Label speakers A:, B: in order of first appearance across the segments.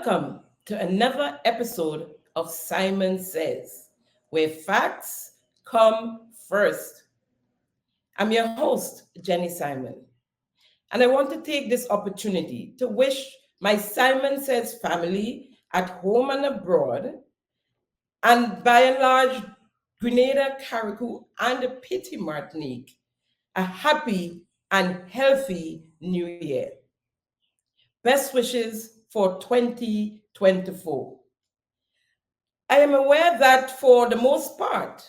A: Welcome to another episode of Simon Says, where facts come first. I'm your host, Jenny Simon, and I want to take this opportunity to wish my Simon Says family at home and abroad, and by and large, Grenada, Carriacou, and the Petite Martinique, a happy and healthy new year. Best wishes for 2024. I am aware that for the most part,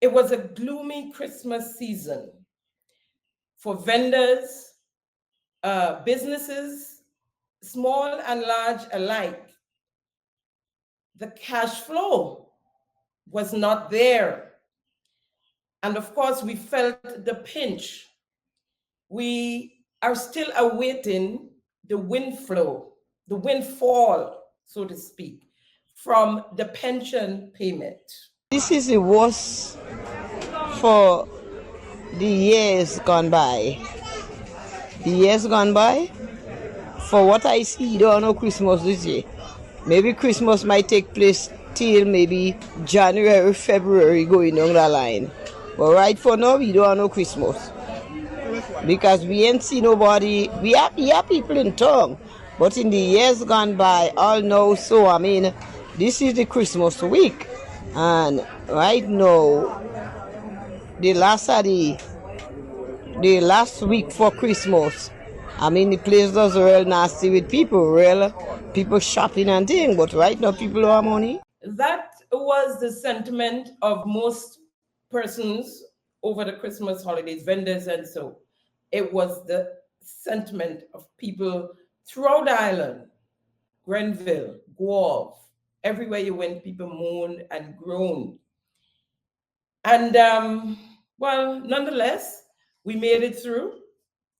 A: it was a gloomy Christmas season for vendors, businesses, small and large alike. The cash flow was not there. And of course, we felt the pinch. We are still awaiting the windfall, so to speak, from the pension payment.
B: This is the worst for the years gone by. The years gone by, for what I see, there are no Christmas this year. Maybe Christmas might take place till maybe January, February going down the line. But right for now, we don't have no Christmas. Because we ain't see nobody. We have people in town. But in the years gone by, all know so. I mean, this is the Christmas week. And right now, the last week for Christmas, I mean, the place does real nasty with people shopping and things. But right now, people don't have money.
A: That was the sentiment of most persons over the Christmas holidays, vendors and so. It was the sentiment of people throughout the island, Grenville, Guelph, everywhere you went, people moaned and groaned. And well, nonetheless, we made it through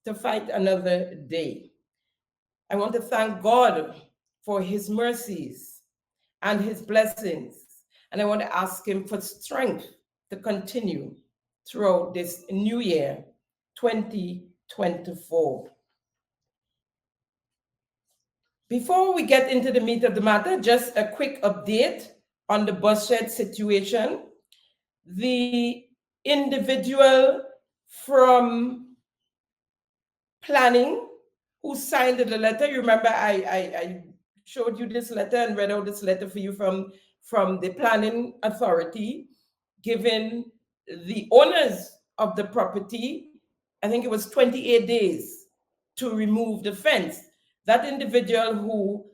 A: to fight another day. I want to thank God for his mercies and his blessings. And I want to ask him for strength to continue throughout this new year, 2024. Before we get into the meat of the matter, just a quick update on the bus shed situation. The individual from planning who signed the letter, you remember I showed you this letter and read out this letter for you from the planning authority, giving the owners of the property, I think it was 28 days to remove the fence. That individual who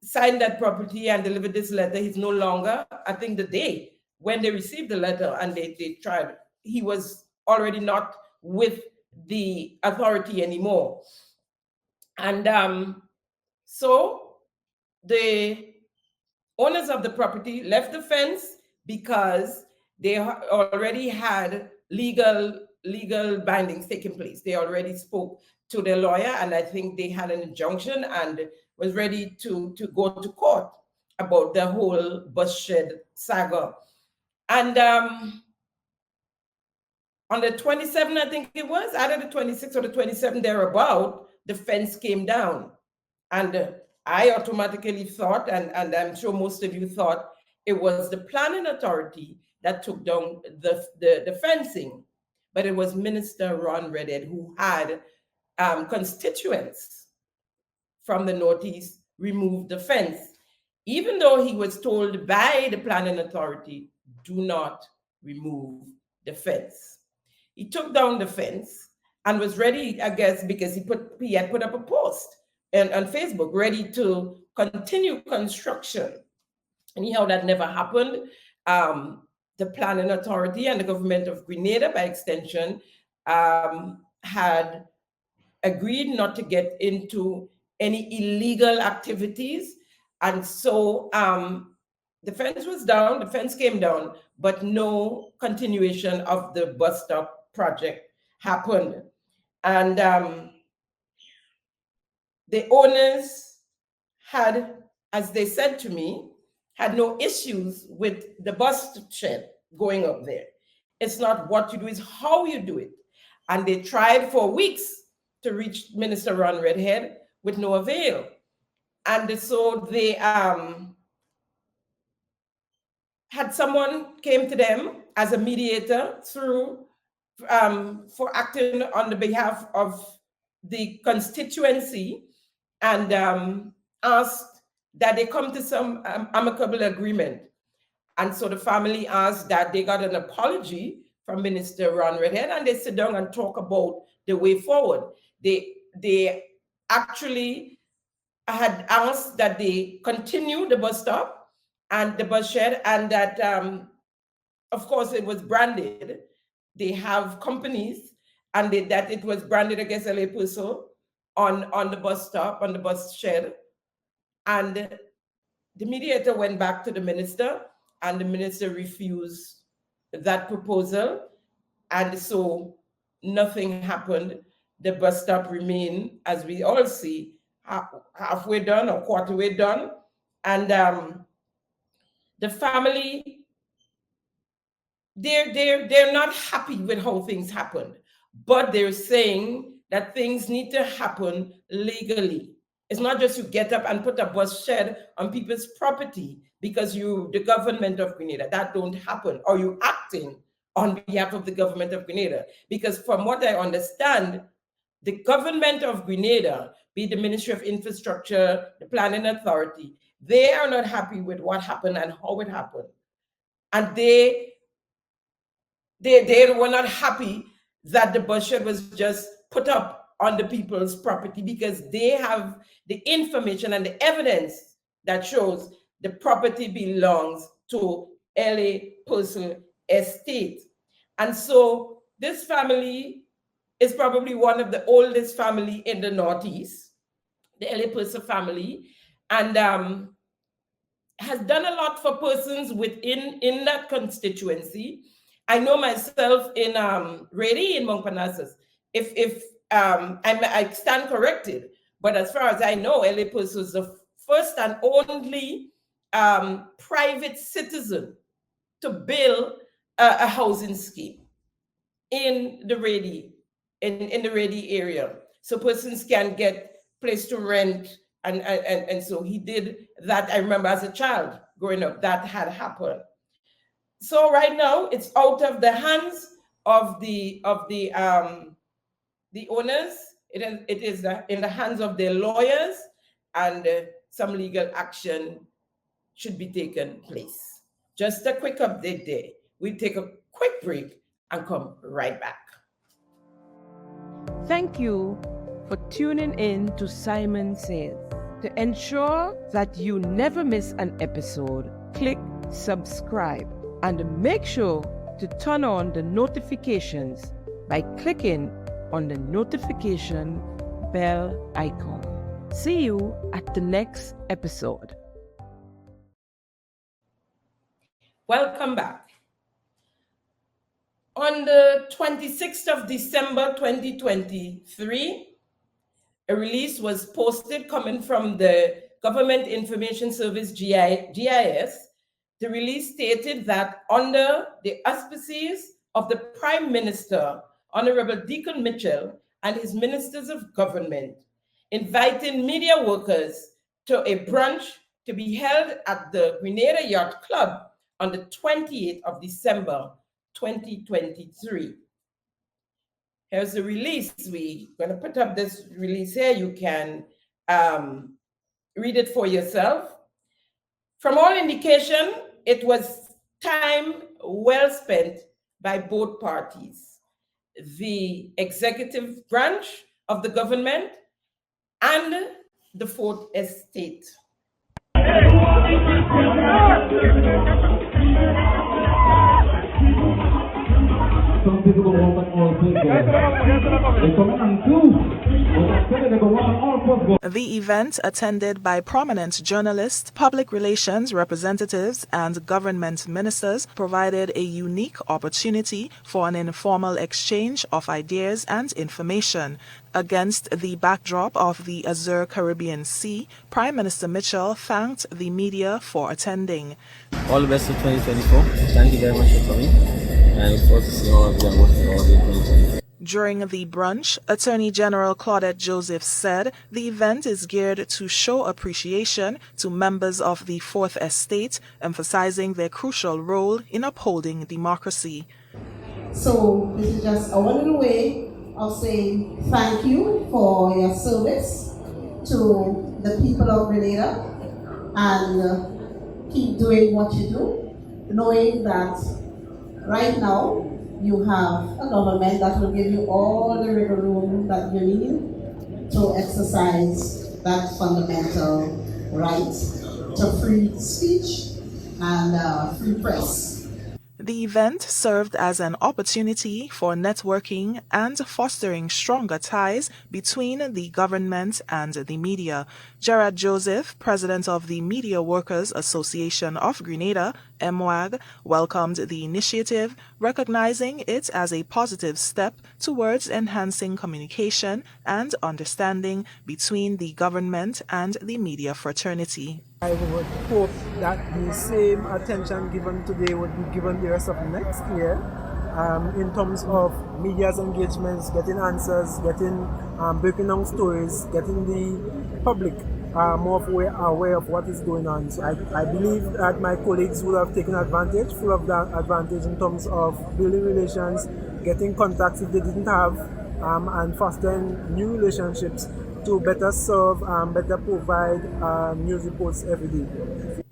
A: signed that property and delivered this letter, he's no longer, I think the day when they received the letter and they tried, he was already not with the authority anymore. And so the owners of the property left the fence because they already had legal bindings taking place. They already spoke to their lawyer, and I think they had an injunction and was ready to go to court about the whole bus shed saga. And on the 27th, I think it was, either the 26th or the 27th, thereabout, the fence came down. And I automatically thought, and I'm sure most of you thought, it was the planning authority that took down the fencing. But it was Minister Ron Redhead who had constituents from the Northeast remove the fence, even though he was told by the planning authority, do not remove the fence. He took down the fence and was ready, I guess, because he had put up a post on Facebook, ready to continue construction. Anyhow, that never happened. The planning authority and the government of Grenada, by extension, had agreed not to get into any illegal activities. And so the fence was down, the fence came down, but no continuation of the bus stop project happened. And the owners had, as they said to me, had no issues with the bus shed going up there. It's not what you do, it's how you do it. And they tried for weeks to reach Minister Ron Redhead with no avail. And so they had someone came to them as a mediator through for acting on the behalf of the constituency, and asked that they come to some amicable agreement. And so the family asked that they got an apology from Minister Ron Redhead, and they sit down and talk about the way forward. They actually had asked that they continue the bus stop and the bus shed, and that, of course, it was branded. They have companies, and that it was branded against LA Puso on the bus stop, on the bus shed. And the mediator went back to the minister, and the minister refused that proposal. And so nothing happened. The bus stop remained, as we all see, halfway done or quarter way done. And the family, they're not happy with how things happened, but they're saying that things need to happen legally. It's not just you get up and put a bus shed on people's property because you, the government of Grenada. That don't happen. Or you acting on behalf of the government of Grenada. Because from what I understand, the government of Grenada, be it the Ministry of Infrastructure, the Planning Authority, they are not happy with what happened and how it happened. And they were not happy that the bus shed was just put up on the people's property, because they have the information and the evidence that shows the property belongs to LA Puso Estate. And so this family is probably one of the oldest family in the Northeast, the LA Puso family, and has done a lot for persons in that constituency. I know myself in Rady in Montparnasse. If I stand corrected, but as far as I know, LA Puso was the first and only private citizen to build a housing scheme in the Rady, in the Rady area, so persons can get place to rent, and so he did that. I remember as a child growing up, that had happened. So right now it's out of the hands of the owners. It is in the hands of their lawyers, and some legal action should be taken place. Just a quick update there. We'll take a quick break and come right back.
C: Thank you for tuning in to Simon Says. To ensure that you never miss an episode, click subscribe and make sure to turn on the notifications by clicking on the notification bell icon. See you at the next episode.
A: Welcome back. On the 26th of December 2023, a release was posted coming from the Government Information Service, GIS. The release stated that under the auspices of the Prime Minister, Honorable Deacon Mitchell, and his ministers of government, inviting media workers to a brunch to be held at the Grenada Yacht Club on the 28th of December, 2023. Here's the release. We're going to put up this release here. You can read it for yourself. From all indication, it was time well spent by both parties, the executive branch of the government and the Fourth Estate.
D: Some people go walk on all foot. They come in and do. But I tell you, they go walk on all foot.
E: The event, attended by prominent journalists, public relations representatives, and government ministers, provided a unique opportunity for an informal exchange of ideas and information. Against the backdrop of the Azure Caribbean Sea, Prime Minister Mitchell thanked the media for attending.
F: All the best for 2024. Thank you very much for coming. And I look forward to seeing all of you and working all day in 2024.
E: During the brunch, Attorney General Claudette Joseph said the event is geared to show appreciation to members of the Fourth Estate, emphasizing their crucial role in upholding democracy.
F: So this is just a wonderful way of saying thank you for your service to the people of Grenada, and keep doing what you do, knowing that right now you have a government that will give you all the wiggle room that you need to exercise that fundamental right to free speech and free press.
E: The event served as an opportunity for networking and fostering stronger ties between the government and the media. Gerard Joseph, president of the Media Workers Association of Grenada, MWAG, welcomed the initiative, recognizing it as a positive step towards enhancing communication and understanding between the government and the media fraternity.
G: I would hope that the same attention given today would be given the rest of next year in terms of media's engagements, getting answers, breaking down stories, getting the public more aware of what is going on. So I believe that my colleagues would have taken advantage, full of that advantage in terms of building relations, getting contacts if they didn't have, and fostering new relationships to better serve and better provide news reports every day.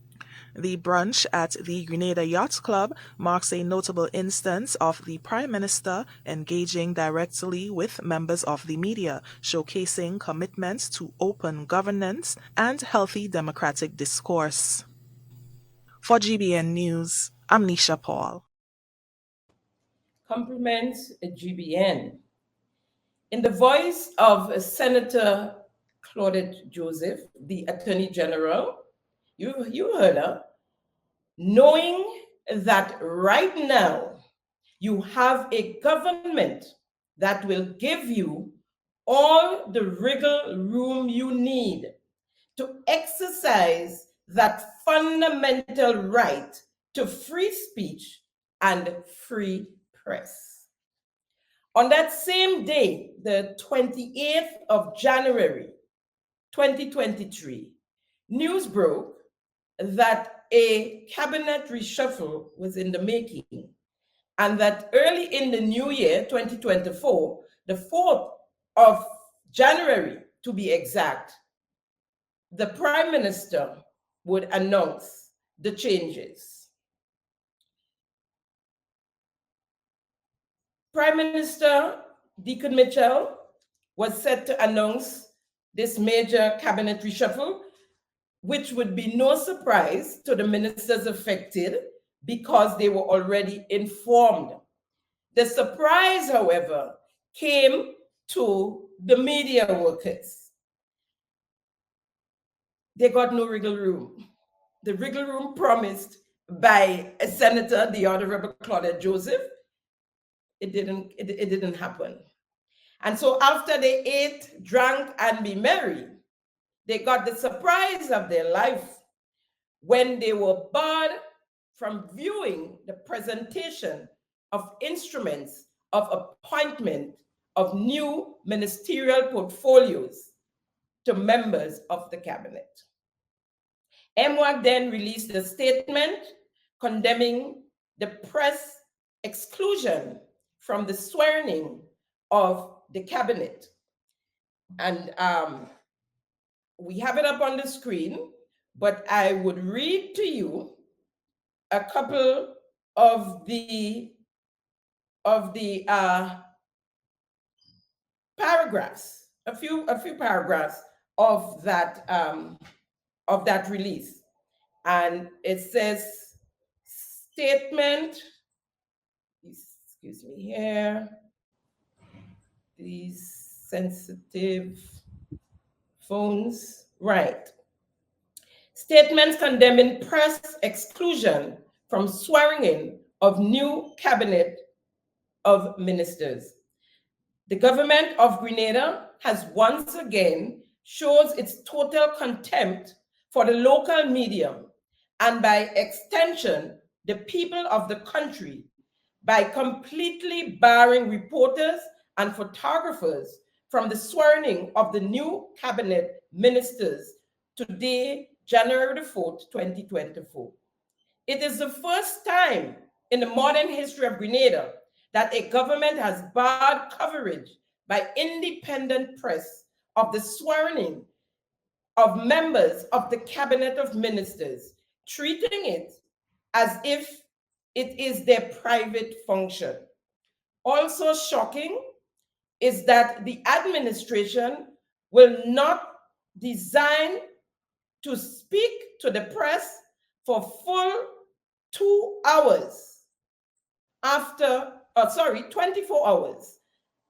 E: The brunch at the Grenada Yacht Club marks a notable instance of the Prime Minister engaging directly with members of the media, showcasing commitment to open governance and healthy democratic discourse. For GBN News, I'm Nisha Paul.
A: Compliments GBN. In the voice of Senator Claudette Joseph, the Attorney General, you heard her, knowing that right now you have a government that will give you all the wriggle room you need to exercise that fundamental right to free speech and free press. On that same day, the 28th of January, 2023, news broke that a cabinet reshuffle was in the making, and that early in the new year, 2024, the 4th of January to be exact, the Prime Minister would announce the changes. Prime Minister Deacon Mitchell was set to announce this major cabinet reshuffle, which would be no surprise to the ministers affected because they were already informed. The surprise, however, came to the media workers. They got no wriggle room. The wriggle room promised by a senator, the Honorable Claudette Joseph, it didn't happen. And so after they ate, drank, and be merry, they got the surprise of their life when they were barred from viewing the presentation of instruments of appointment of new ministerial portfolios to members of the cabinet. MWAC then released a statement condemning the press exclusion from the swearing of the cabinet. And we have it up on the screen, but I would read to you a couple of the paragraphs, a few paragraphs of that release. And it says, statement, excuse me here, these sensitive phones, right. Statements condemning press exclusion from swearing in of new cabinet of ministers. The government of Grenada has once again shows its total contempt for the local media and by extension, the people of the country by completely barring reporters and photographers from the swearing of the new cabinet ministers today, January the 4th, 2024. It is the first time in the modern history of Grenada that a government has barred coverage by independent press of the swearing of members of the cabinet of ministers, treating it as if it is their private function. Also shocking is that the administration will not design to speak to the press for full 2 hours after, 24 hours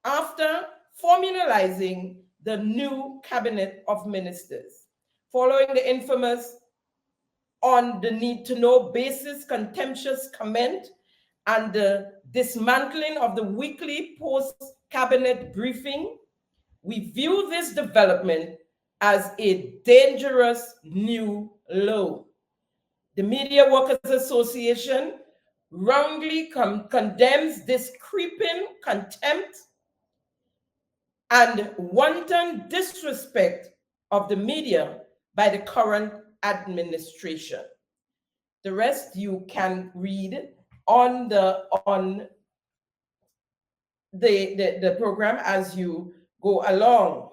A: after formalizing the new cabinet of ministers, following the infamous on the need to know basis contemptuous comment and the dismantling of the weekly post-cabinet briefing. We view this development as a dangerous new low. The Media Workers Association roundly condemns this creeping contempt and wanton disrespect of the media by the current administration. The rest you can read on the program as you go along.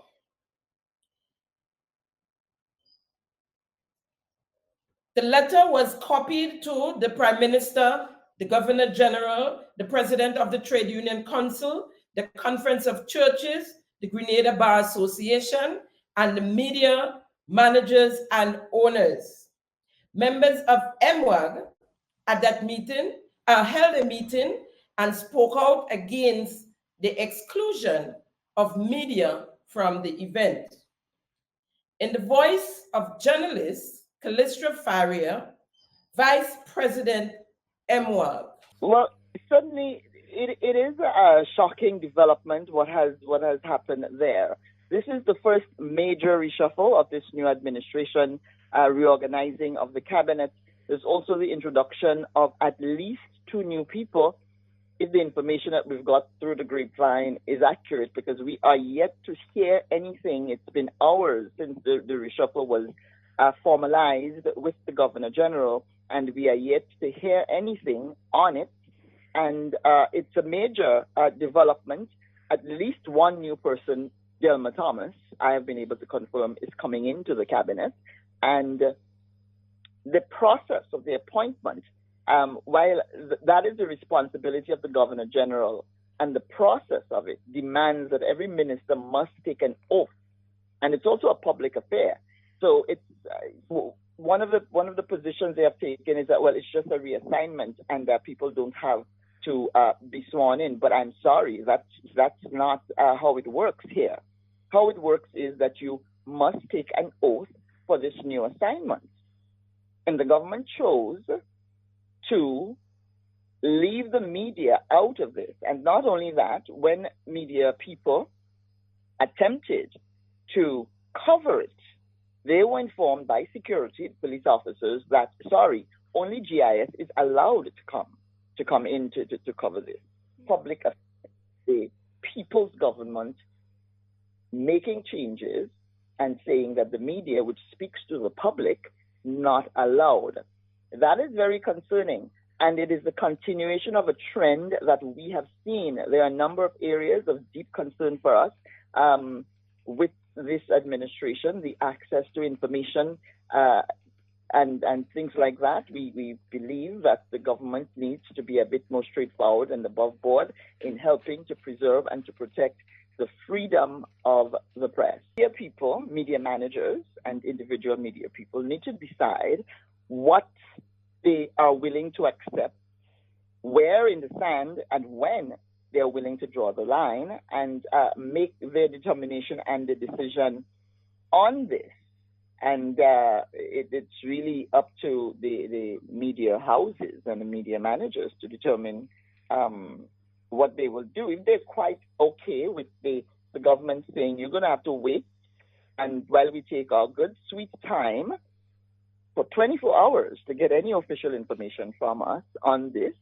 A: The letter was copied to the Prime Minister, the Governor General, the President of the Trade Union Council, the Conference of Churches, the Grenada Bar Association, and the media managers and owners. Members of MWAG at that meeting held a meeting and spoke out against the exclusion of media from the event. In the voice of journalist Callistra Faria, Vice President MWAG.
H: Well, certainly it is a shocking development what has happened there. This is the first major reshuffle of this new administration, reorganizing of the cabinet. There's also the introduction of at least 2 new people, if the information that we've got through the grapevine is accurate, because we are yet to hear anything. It's been hours since the reshuffle was formalized with the Governor General, and we are yet to hear anything on it. And it's a major development. At least 1 new person, Delma Thomas, I have been able to confirm, is coming into the cabinet. And the process of the appointment, while that is the responsibility of the Governor General, and the process of it demands that every minister must take an oath, and it's also a public affair. So it's one of the positions they have taken is that, well, it's just a reassignment and that people don't have to be sworn in. But I'm sorry, that's not how it works here. How it works is that you must take an oath for this new assignment. And the government chose to leave the media out of this. And not only that, when media people attempted to cover it, they were informed by security police officers that, sorry, only GIS is allowed to come in to cover this. Public, the people's government making changes and saying that the media, which speaks to the public, not allowed. That is very concerning, and it is the continuation of a trend that we have seen. There are a number of areas of deep concern for us with this administration, the access to information and things like that. We believe that the government needs to be a bit more straightforward and above board in helping to preserve and to protect the freedom of the press. Media people, media managers, and individual media people need to decide what they are willing to accept, where in the sand, and when they are willing to draw the line and make their determination and the decision on this. And it's really up to the media houses and the media managers to determine what they will do. If they're quite okay with the government saying you're going to have to wait, and while we take our good sweet time for 24 hours to get any official information from us on this,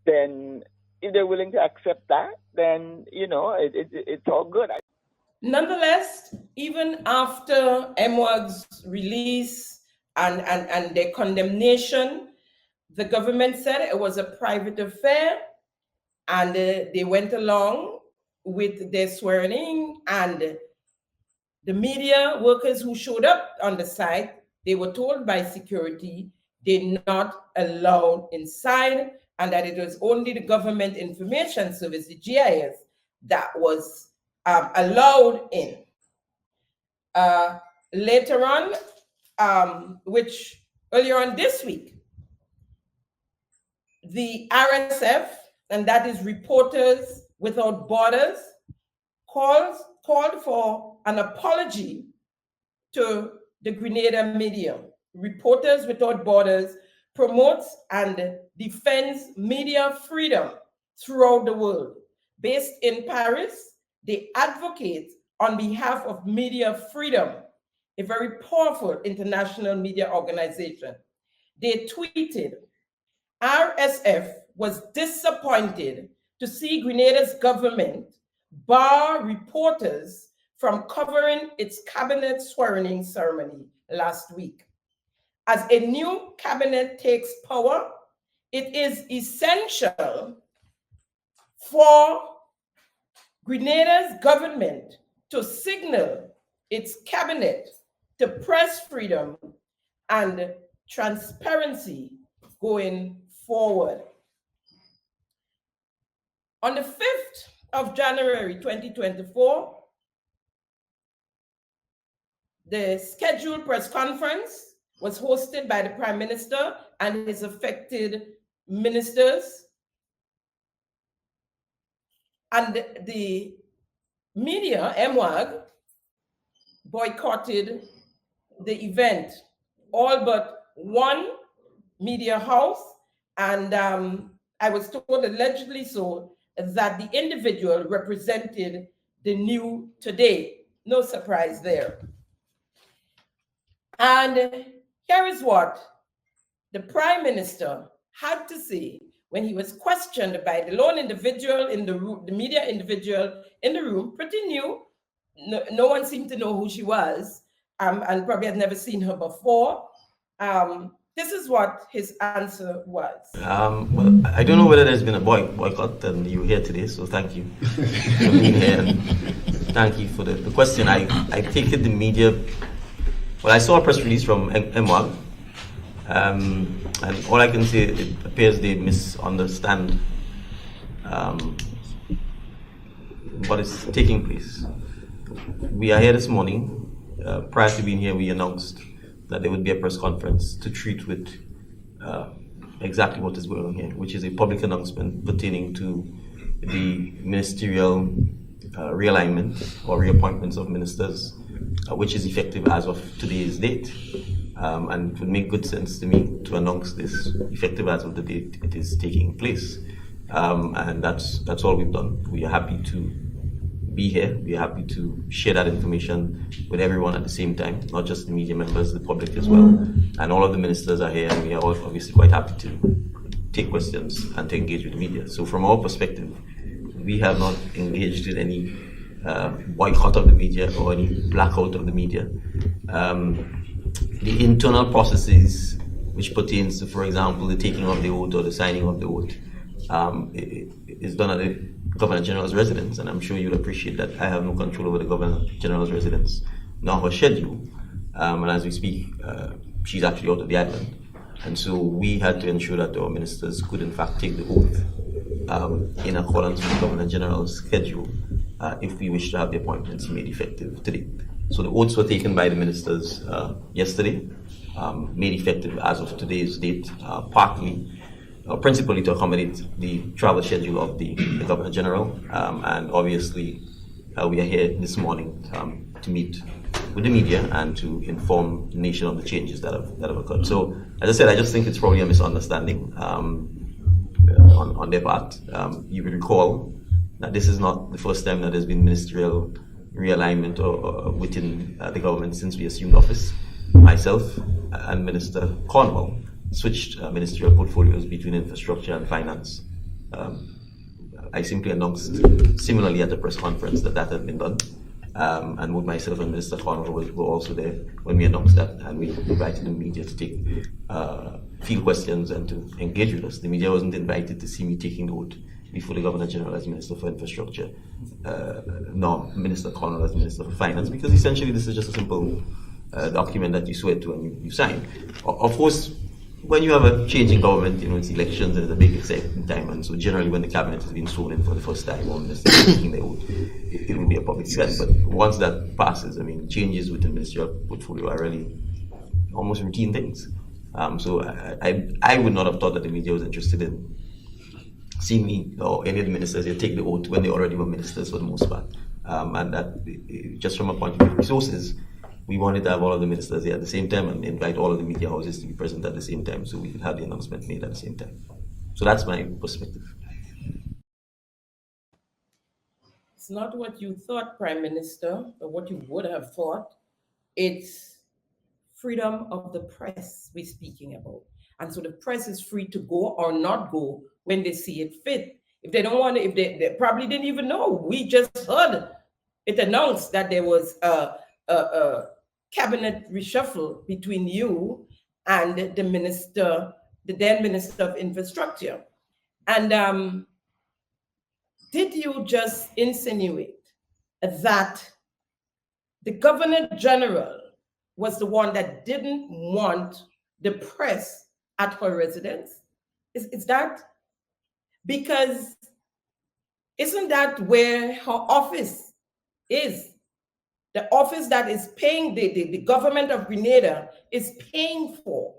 H: then if they're willing to accept that, then it's all good.
A: Nonetheless, even after MWAG's release and their condemnation, the government said it was a private affair, and they went along with their swearing in, and the media workers who showed up on the site, they were told by security they're not allowed inside, and that it was only the Government Information Service, the GIS, that was allowed in. Later on, which earlier on this week, the RSF, and that is Reporters Without Borders, called for an apology to the Grenada media. Reporters Without Borders promotes and defends media freedom throughout the world. Based in Paris, they advocate on behalf of media freedom, a very powerful international media organization. They tweeted, RSF was disappointed to see Grenada's government bar reporters from covering its cabinet swearing-in ceremony last week. As a new cabinet takes power, it is essential for Grenada's government to signal its cabinet to press freedom and transparency going forward. On the 5th of January 2024, the scheduled press conference was hosted by the Prime Minister and his affected ministers. And the media, MWAG, boycotted the event, all but one media house. And I was told, allegedly so, that the individual represented the New Today. No surprise there. And here is what the Prime Minister had to say when he was questioned by the lone individual in the room, the media individual in the room, pretty new. No one seemed to know who she was, and probably had never seen her before. This is what his answer was.
I: Well, I don't know whether there's been a boycott, and you're here today, so thank you for being here. And thank you for the question. I take it the media. Well, I saw a press release from MWAG, and all I can say, it appears they misunderstand what is taking place. We are here this morning. Prior to being here, we announced that there would be a press conference to treat with exactly what is going on here, which is a public announcement pertaining to the ministerial realignment or reappointments of ministers, which is effective as of today's date. And it would make good sense to me to announce this effective as of the date it is taking place. And that's all we've done. We are happy to be here. We are happy to share that information with everyone at the same time, not just the media members, the public as well. And all of the ministers are here, and we are all obviously quite happy to take questions and to engage with the media. So from our perspective, we have not engaged in any boycott of the media or any blackout of the media. The internal processes which pertains to, for example, the taking of the oath or the signing of the oath is done at the Governor General's residence, and I'm sure you'll appreciate that I have no control over the Governor General's residence, nor her schedule. And as we speak, she's actually out of the island. And so we had to ensure that our ministers could in fact take the oath in accordance with the Governor General's schedule if we wish to have the appointments made effective today. So the oaths were taken by the ministers yesterday, made effective as of today's date, principally to accommodate the travel schedule of the Governor General, and obviously we are here this morning to meet with the media and to inform the nation of the changes that have occurred. So, as I said, I just think it's probably a misunderstanding on their part. You will recall that this is not the first time that there's been ministerial realignment or within the government since we assumed office. Myself and Minister Cornwall switched ministerial portfolios between infrastructure and finance I simply announced similarly at the press conference that had been done. And both myself and Minister Connor were also there when we announced that, and we invited the media to take field questions and to engage with us. The media wasn't invited to see me taking the oath before the Governor General as Minister for Infrastructure, nor Minister Connor as Minister for Finance, because essentially this is just a simple document that you swear to and you sign. Of course, when you have a change in government, it's elections and it's a big exciting time, and so generally when the cabinet has been sworn in for the first time or minister taking their oath, it will be a public discussion. But once that passes, changes within the ministerial portfolio are really almost routine things. So I would not have thought that the media was interested in seeing me or any of the ministers here take the oath when they already were ministers for the most part. And that, just from a point of view of resources, we wanted to have all of the ministers here at the same time and invite all of the media houses to be present at the same time, so we could have the announcement made at the same time. So that's my perspective.
A: It's not what you thought, Prime Minister, or what you would have thought. It's freedom of the press we're speaking about. And so the press is free to go or not go when they see it fit. If they don't want to, if they probably didn't even know. We just heard it announced that there was a cabinet reshuffle between you and the minister, the then Minister of Infrastructure. And did you just insinuate that the Governor General was the one that didn't want the press at her residence? Is that because isn't that where her office is? The office that is paying the government of Grenada is paying for.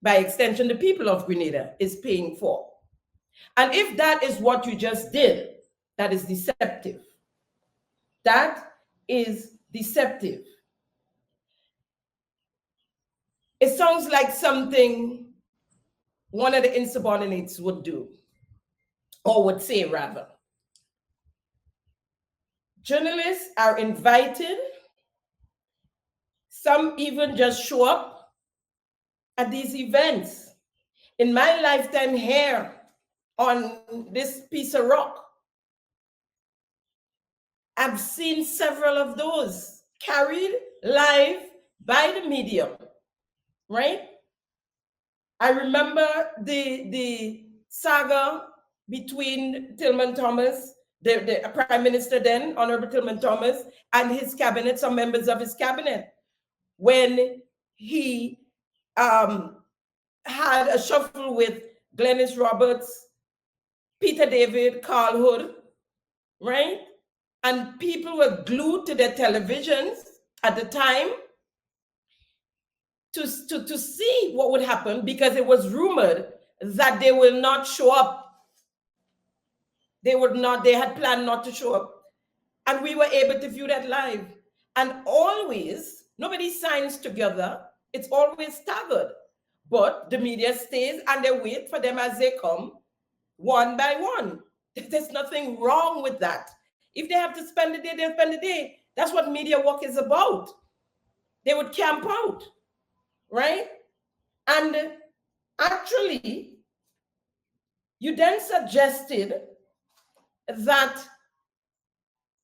A: By extension, the people of Grenada is paying for. And if that is what you just did, that is deceptive. That is deceptive. It sounds like something one of the insubordinates would do, or would say rather. Journalists are invited. Some even just show up at these events. In my lifetime here on this piece of rock, I've seen several of those carried live by the media, right? I remember the saga between Tillman Thomas, the Prime Minister then, Honorable Tillman Thomas, and his cabinet, some members of his cabinet, when he had a shuffle with Glenys Roberts, Peter David, Carl Hood, right? And people were glued to their televisions at the time to see what would happen, because it was rumored that they will not show up. They had planned not to show up. And we were able to view that live. And always, nobody signs together. It's always staggered. But the media stays and they wait for them as they come, one by one. There's nothing wrong with that. If they have to spend the day, they'll spend the day. That's what media work is about. They would camp out, right? And actually, you then suggested that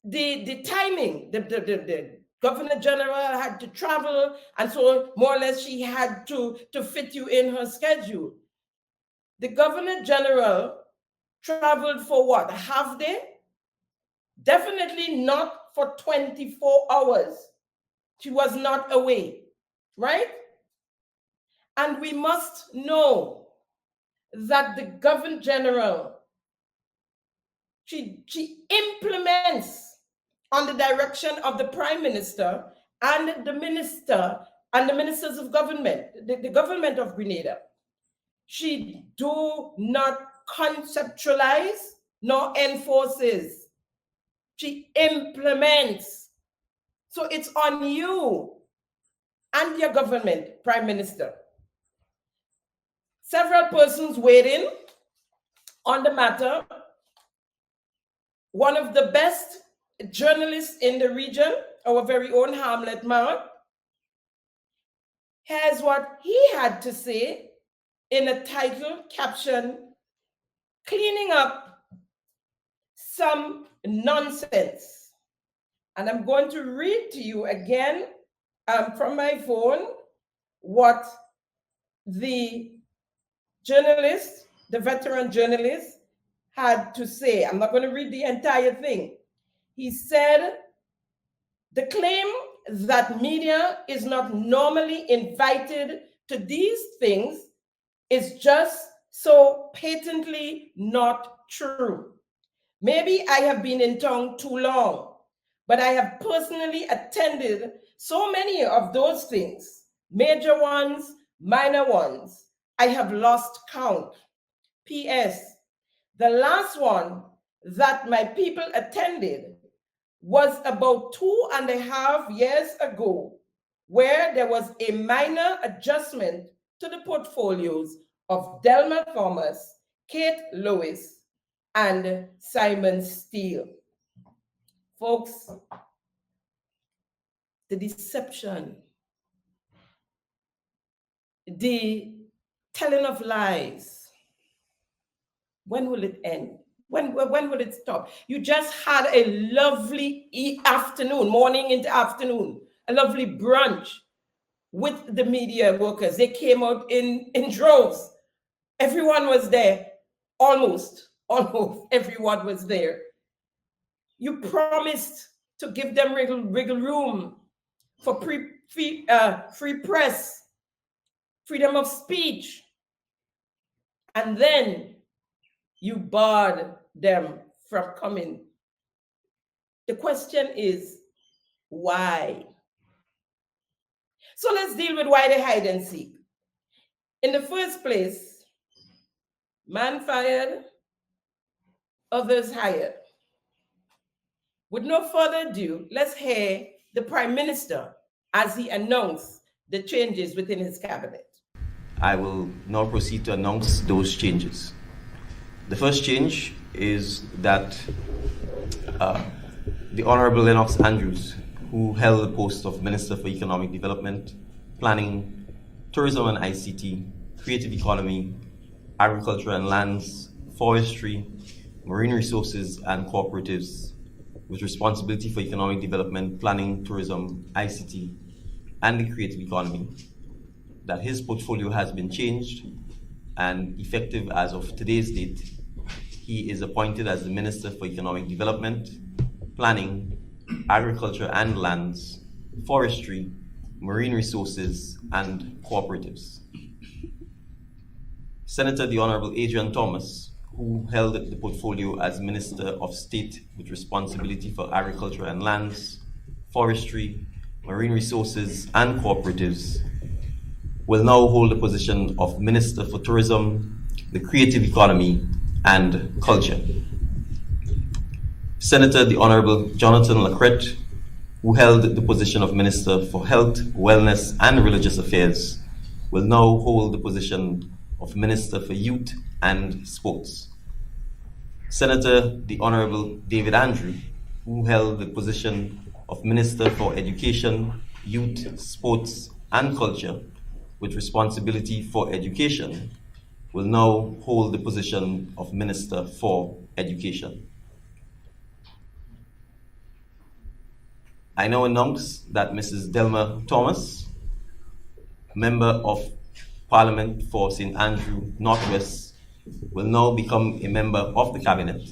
A: the timing, the Governor General had to travel, and so more or less she had to fit you in her schedule. The Governor General traveled for what, a half day? Definitely not for 24 hours. She was not away, right? And we must know that the Governor General, she implements on the direction of the Prime Minister and the Minister and the Ministers of Government, the government of Grenada. She do not conceptualize nor enforces. She implements. So it's on you and your government, Prime Minister. Several persons weighed in on the matter. One of the best journalists in the region, our very own Hamlet Mount, has what he had to say in a title caption, "Cleaning Up some nonsense. And I'm going to read to you again from my phone what the journalist, the veteran journalist, had to say. I'm not going to read the entire thing. He said, the claim that media is not normally invited to these things is just so patently not true. Maybe I have been in town too long, but I have personally attended so many of those things, major ones, minor ones. I have lost count. P.S. The last one that my people attended was about 2.5 years ago, where there was a minor adjustment to the portfolios of Delma Thomas, Kate Lewis, and Simon Steele. Folks, the deception, the telling of lies, when will it end? When will it stop? You just had a lovely afternoon, morning into afternoon, a lovely brunch with the media workers. They came out in droves. Everyone was there. Almost everyone was there. You promised to give them wiggle room for free press, freedom of speech. And then you barred them from coming. The question is, why? So let's deal with why they hide and seek. In the first place, man fired, others hired. With no further ado, let's hear the Prime Minister as he announced the changes within his cabinet.
I: I will now proceed to announce those changes. The first change is that the Honorable Lennox Andrews, who held the post of Minister for Economic Development, Planning, Tourism and ICT, Creative Economy, Agriculture and Lands, Forestry, Marine Resources and Cooperatives, with responsibility for economic development, planning, tourism, ICT, and the creative economy, that his portfolio has been changed, and effective as of today's date, he is appointed as the Minister for Economic Development, Planning, Agriculture and Lands, Forestry, Marine Resources, and Cooperatives. Senator the Honorable Adrian Thomas, who held the portfolio as Minister of State with responsibility for agriculture and lands, forestry, marine resources, and cooperatives, will now hold the position of Minister for Tourism, the Creative Economy, and Culture. Senator the Honorable Jonathan Lacrette, who held the position of Minister for Health, Wellness, and Religious Affairs, will now hold the position of Minister for Youth and Sports. Senator the Honorable David Andrew, who held the position of Minister for Education, Youth, Sports, and Culture, with responsibility for education, will now hold the position of Minister for Education. I now announce that Mrs. Delma Thomas, Member of Parliament for St. Andrew Northwest, will now become a member of the Cabinet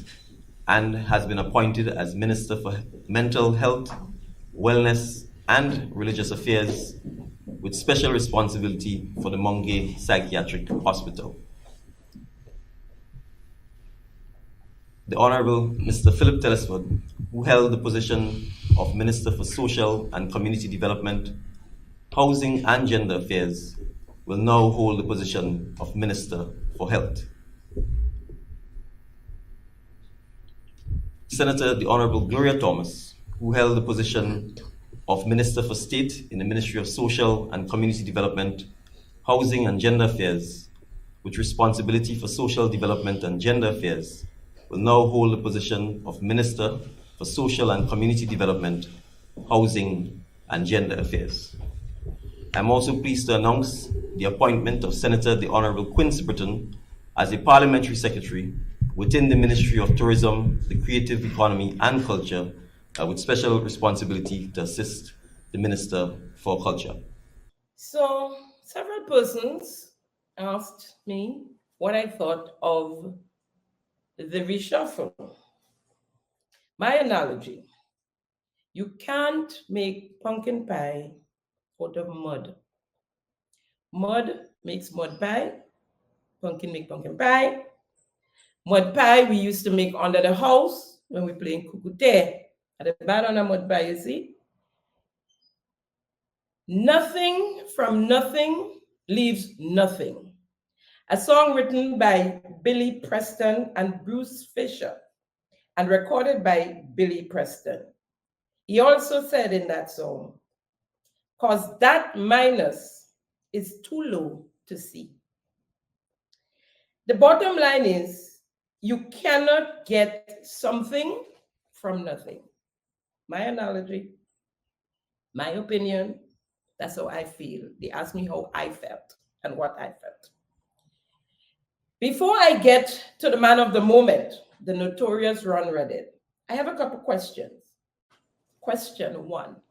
I: and has been appointed as Minister for Mental Health, Wellness, and Religious Affairs, with special responsibility for the Mungay Psychiatric Hospital. The Honorable Mr. Philip Telesford, who held the position of Minister for Social and Community Development, Housing and Gender Affairs, will now hold the position of Minister for Health. Senator the Honorable Gloria Thomas, who held the position of Minister for State in the Ministry of Social and Community Development, Housing and Gender Affairs, with responsibility for social development and gender affairs, will now hold the position of Minister for Social and Community Development, Housing and Gender Affairs. I'm also pleased to announce the appointment of Senator the Honorable Quincy Britton as a Parliamentary Secretary within the Ministry of Tourism, the Creative Economy and Culture, with special responsibility to assist the Minister for Culture.
A: So several persons asked me what I thought of the reshuffle. My analogy, you can't make pumpkin pie out of mud. Mud makes mud pie, pumpkin make pumpkin pie. Mud pie we used to make under the house when we playing kukute. At the bottom of mud pie, you see? Nothing from nothing leaves nothing. A song written by Billy Preston and Bruce Fisher and recorded by Billy Preston. He also said in that song, "'Cause that minus is too low to see." The bottom line is, you cannot get something from nothing. My analogy, my opinion, that's how I feel. They asked me how I felt and what I felt. Before I get to the man of the moment, the notorious Ron Reddit, I have a couple questions. Question one,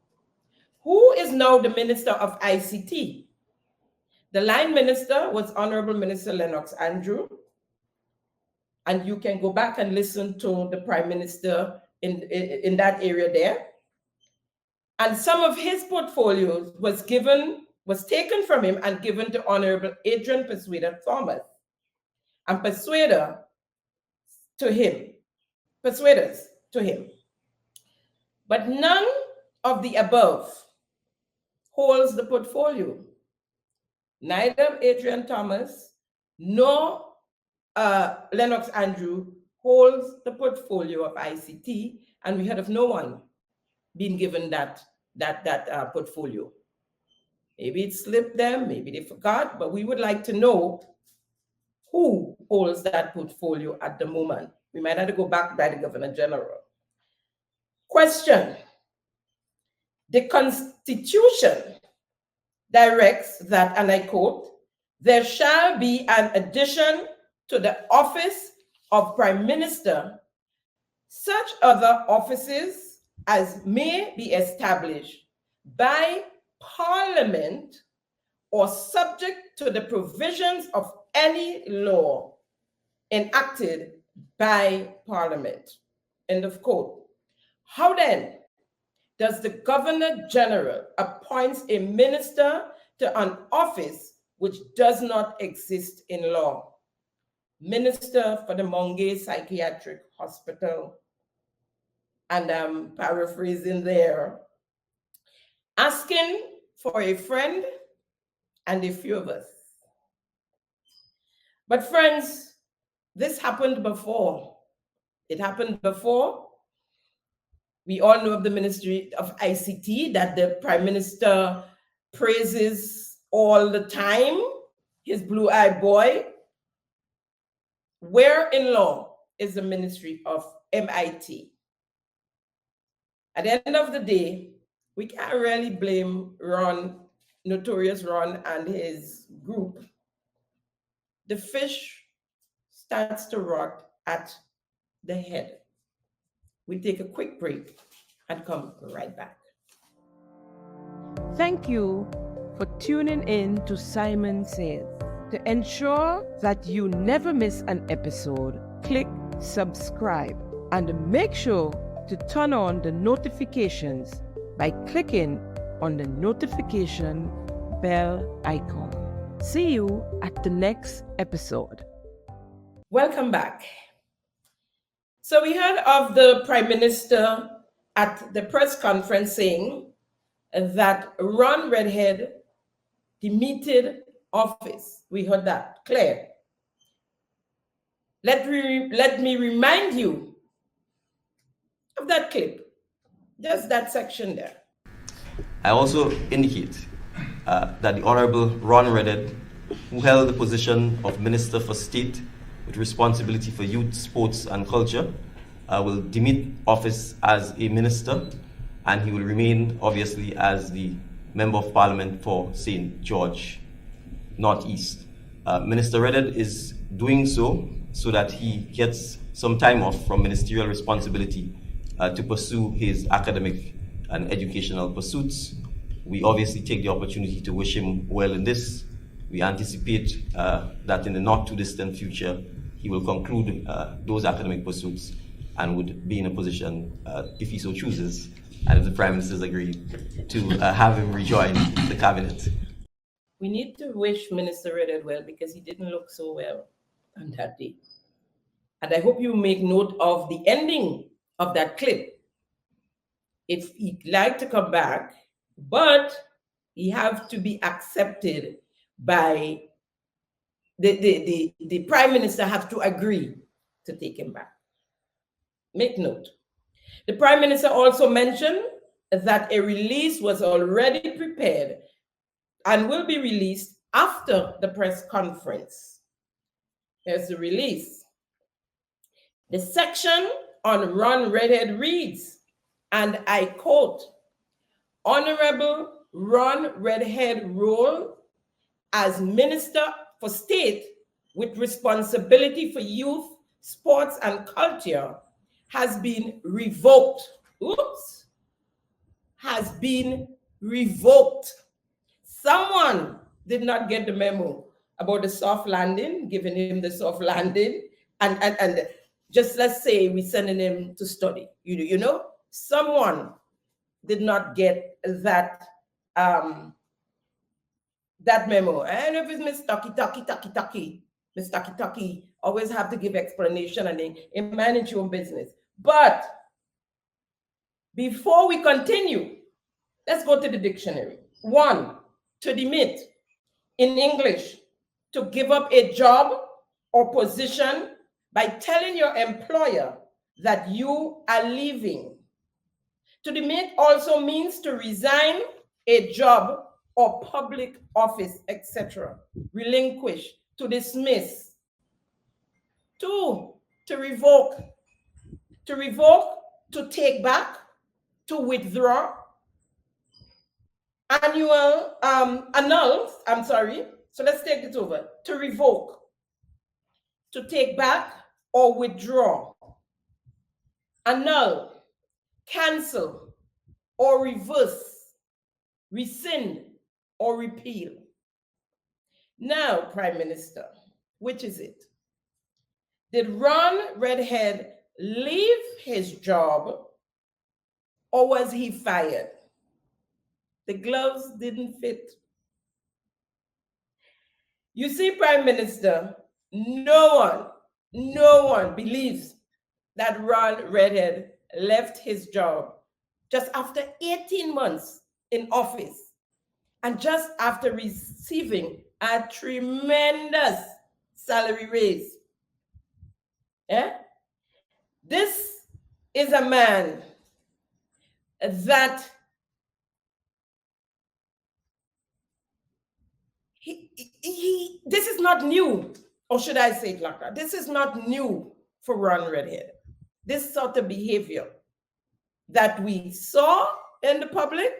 A: who is now the Minister of ICT? The line minister was Honorable Minister Lennox Andrew, and you can go back and listen to the Prime Minister in that area there. And some of his portfolios was taken from him and given to Honorable Adrian Persuader Thomas, and persuaders to him. But none of the above holds the portfolio. Neither Adrian Thomas nor Lennox Andrew holds the portfolio of ICT, and we heard of no one being given that portfolio. Maybe it slipped them, maybe they forgot, but we would like to know who holds that portfolio at the moment. We might have to go back by the Governor General. Question, the Constitution directs that, and I quote, "There shall be an addition to the office of Prime Minister, such other offices as may be established by Parliament or subject to the provisions of any law enacted by Parliament." End of quote. How then does the Governor General appoint a minister to an office which does not exist in law? Minister for the Mongay Psychiatric Hospital, and I'm paraphrasing there, asking for a friend and a few of us. But friends, this happened before. It happened before. We all know of the Ministry of ICT that the Prime Minister praises all the time, his blue-eyed boy. Where in law is the Ministry of MIT? At the end of the day, we can't really blame Ron, notorious Ron, and his group. The fish starts to rot at the head. We take a quick break and come right back.
C: Thank you for tuning in to Simon Says. To ensure that you never miss an episode, click subscribe and make sure to turn on the notifications by clicking on the notification bell icon. See you at the next episode.
A: Welcome back. So we heard of the Prime Minister at the press conference saying that Ron Redhead demeted office. We heard that, Claire. Let me remind you of that clip, just that section there.
I: I also indicate that the Honorable Ron Redhead, who held the position of Minister for State with responsibility for youth, sports and culture, will demit office as a minister, and he will remain obviously as the Member of Parliament for St. George Northeast. Minister Redhead is doing so so that he gets some time off from ministerial responsibility to pursue his academic and educational pursuits. We obviously take the opportunity to wish him well in this. We anticipate that in the not too distant future, he will conclude those academic pursuits and would be in a position, if he so chooses, and if the Prime Minister's agreed, to have him rejoin the cabinet.
A: We need to wish Minister Redhead well because he didn't look so well on that day. And I hope you make note of the ending of that clip. If he'd like to come back, but he have to be accepted by the Prime Minister have to agree to take him back. Make note. The Prime Minister also mentioned that a release was already prepared and will be released after the press conference. Here's the release. The section on Ron Redhead reads, and I quote, Honorable Ron Redhead role as Minister for State with responsibility for youth, sports, and culture has been revoked. Oops. Has been revoked. Someone did not get the memo about the soft landing, giving him the soft landing, and just let's say we're sending him to study. You know, someone did not get that that memo. And if it's Miss Tucky, Miss Tucky always have to give explanation and they manage your own business. But before we continue, let's go to the dictionary. 1, to demit in English, to give up a job or position by telling your employer that you are leaving. To demit also means to resign a job or public office, etc. Relinquish, to dismiss. 2, to revoke. To revoke, to take back, to withdraw. Annul, so let's take it over. To revoke, to take back or withdraw. Annul, cancel or reverse, rescind or repeal. Now, Prime Minister, which is it? Did Ron Redhead leave his job or was he fired? The gloves didn't fit. You see, Prime Minister, no one believes that Ron Redhead left his job just after 18 months in office and just after receiving a tremendous salary raise. Yeah? This is a man that this is not new, or should I say it like that? This is not new for Ron Redhead. This sort of behavior that we saw in the public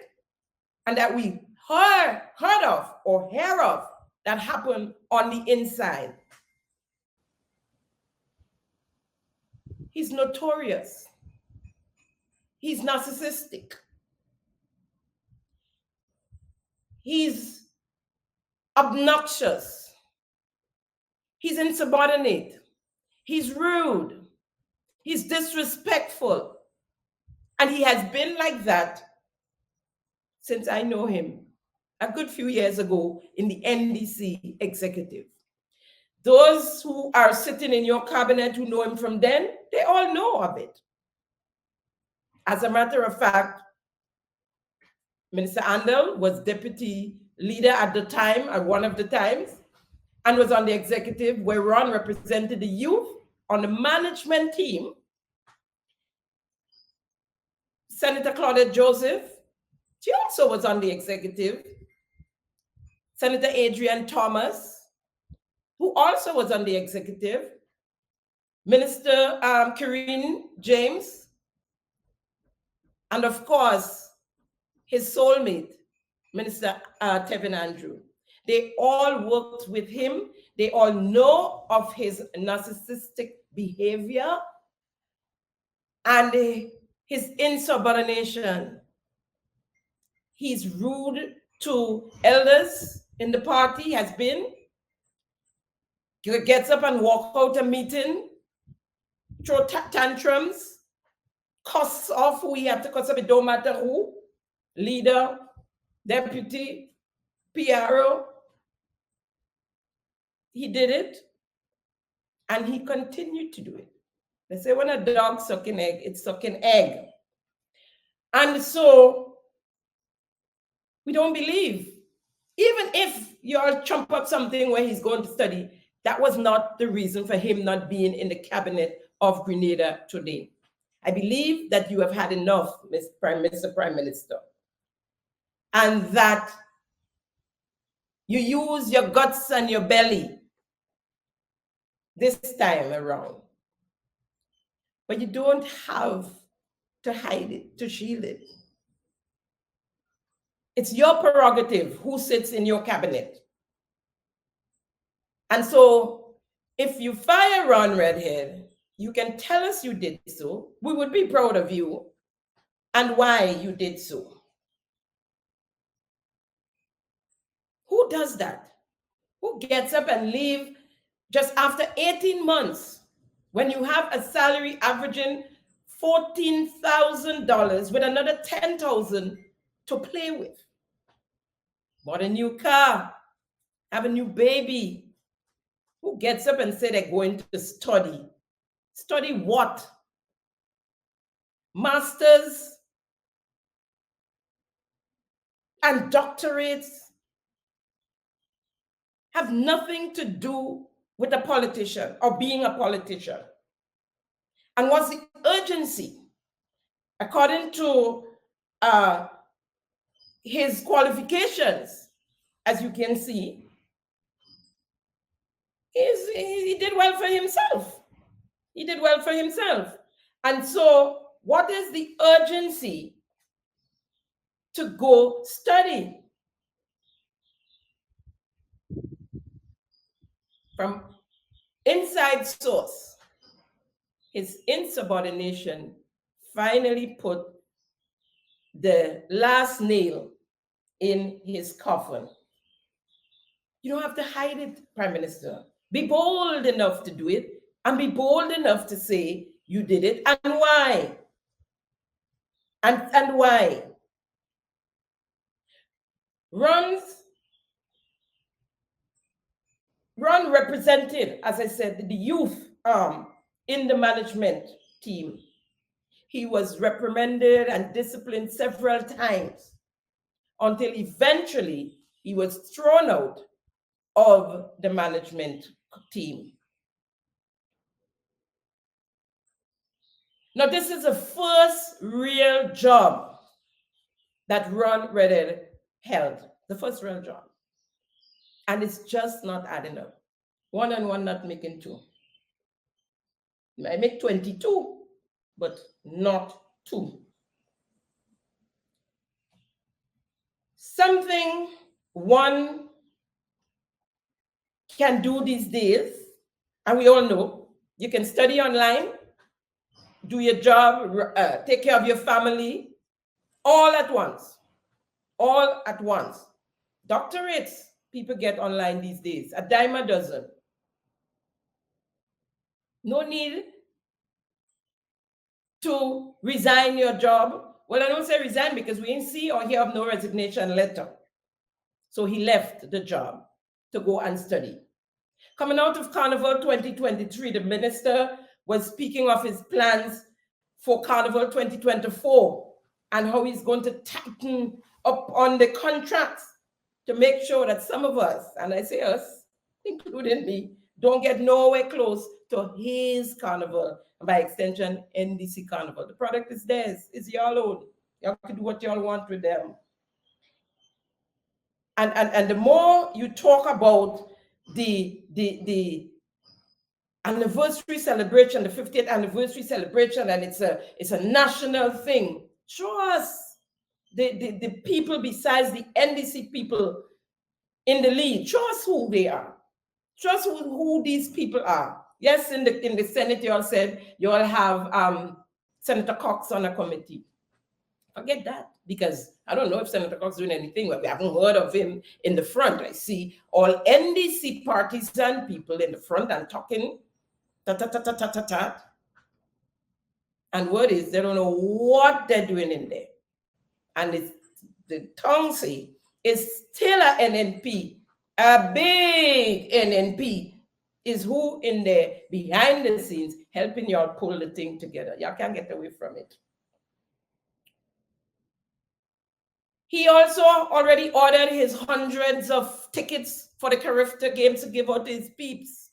A: and that we heard of or hear of that happened on the inside. He's notorious. He's narcissistic. He's obnoxious. He's insubordinate. He's rude. He's disrespectful. And he has been like that since I know him a good few years ago in the NDC executive. Those who are sitting in your cabinet who know him from then, they all know of it. As a matter of fact, Minister Andel was deputy leader at the time, at one of the times, and was on the executive where Ron represented the youth on the management team. Senator Claudette Joseph, she also was on the executive. Senator Adrian Thomas, who also was on the executive. Minister Karine James, and of course, his soulmate, Minister Tevin Andrew. They all worked with him. They all know of his narcissistic behavior and his insubordination. He's rude to elders in the party, has been. He gets up and walk out a meeting, throw tantrums, cuss off who he have to cuss off, it don't matter who, leader, deputy, PRO. He did it, and he continued to do it. They say when a dog sucking egg, it's sucking egg. And so we don't believe, even if you all chump up something where he's going to study, that was not the reason for him not being in the cabinet of Grenada today. I believe that you have had enough, Mr. Prime Minister, and that you use your guts and your belly this time around. But you don't have to hide it, to shield it. It's your prerogative who sits in your cabinet. And so if you fire Ron Redhead, you can tell us you did so. We would be proud of you and why you did so. Who does that? Who gets up and leave just after 18 months when you have a salary averaging $14,000 with another $10,000 to play with? Bought a new car, have a new baby. Who gets up and say they're going to study? Study what? Masters and doctorates have nothing to do with a politician or being a politician. And what's the urgency? According to his qualifications, as you can see, he did well for himself. He did well for himself. And so what is the urgency to go study? From inside source, his insubordination finally put the last nail in his coffin. You don't have to hide it, Prime Minister. Be bold enough to do it and be bold enough to say you did it and why. And why. Ron represented, as I said, the youth in the management team. He was reprimanded and disciplined several times until eventually he was thrown out of the management team. Now, this is the first real job that Ron Redhead held, the first real job. And it's just not adding up. 1 and 1 not making 2. You might make 22, but not 2. Something one can do these days, and we all know, you can study online, do your job, take care of your family, all at once. All at once. Doctorates people get online these days, a dime a dozen. No need to resign your job. Well, I don't say resign because we ain't see or hear of no resignation letter. So he left the job to go and study. Coming out of Carnival 2023, the minister was speaking of his plans for Carnival 2024 and how he's going to tighten up on the contracts to make sure that some of us, and I say us, including me, don't get nowhere close to his carnival, and by extension, NDC carnival. The product is theirs, it's y'all own. Y'all can do what y'all want with them. And the more you talk about the anniversary celebration, the 50th anniversary celebration, and it's a national thing, show us the people besides the NDC people in the lead. Show us who they are. Show us who these people are. Yes, in the Senate, you all said you all have Senator Cox on a committee. Forget that, because I don't know if Senator Cox is doing anything. We haven't heard of him in the front. I see all NDC partisan people in the front and talking ta-ta-ta-ta-ta-ta. And word is, they don't know what they're doing in there. And it's, the tongue say, is still a NNP, a big NNP, is who in there behind the scenes helping y'all pull the thing together. Y'all can't get away from it. He also already ordered his hundreds of tickets for the Carifta games to give out to his peeps.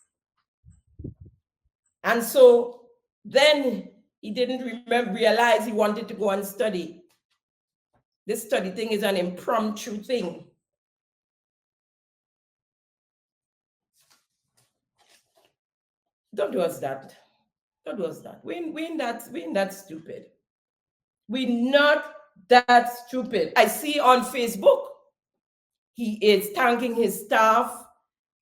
A: And so then he didn't realize he wanted to go and study. This study thing is an impromptu thing. Don't do us that. Don't do us that. We ain't that stupid. We're not that stupid. I see on Facebook, he is thanking his staff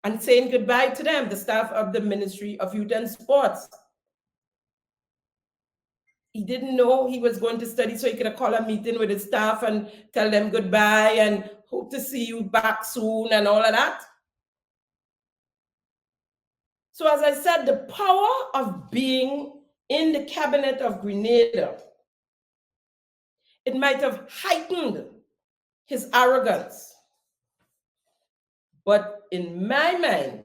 A: and saying goodbye to them, the staff of the Ministry of Youth and Sports. He didn't know he was going to study, so he could have called a meeting with his staff and tell them goodbye and hope to see you back soon and all of that. So as I said, the power of being in the cabinet of Grenada, it might have heightened his arrogance. But in my mind,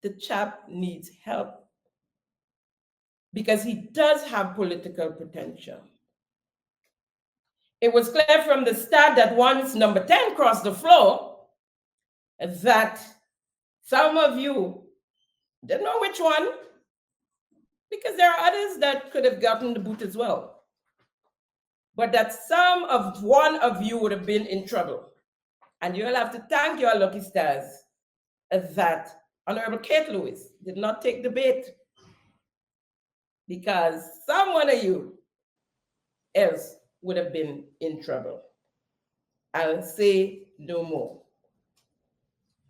A: the chap needs help because he does have political potential. It was clear from the start that once number 10 crossed the floor, that some of you didn't know which one, because there are others that could have gotten the boot as well. But that one of you would have been in trouble. And you'll have to thank your lucky stars that Honorable Kate Lewis did not take the bait, because someone of you else would have been in trouble. I'll say no more.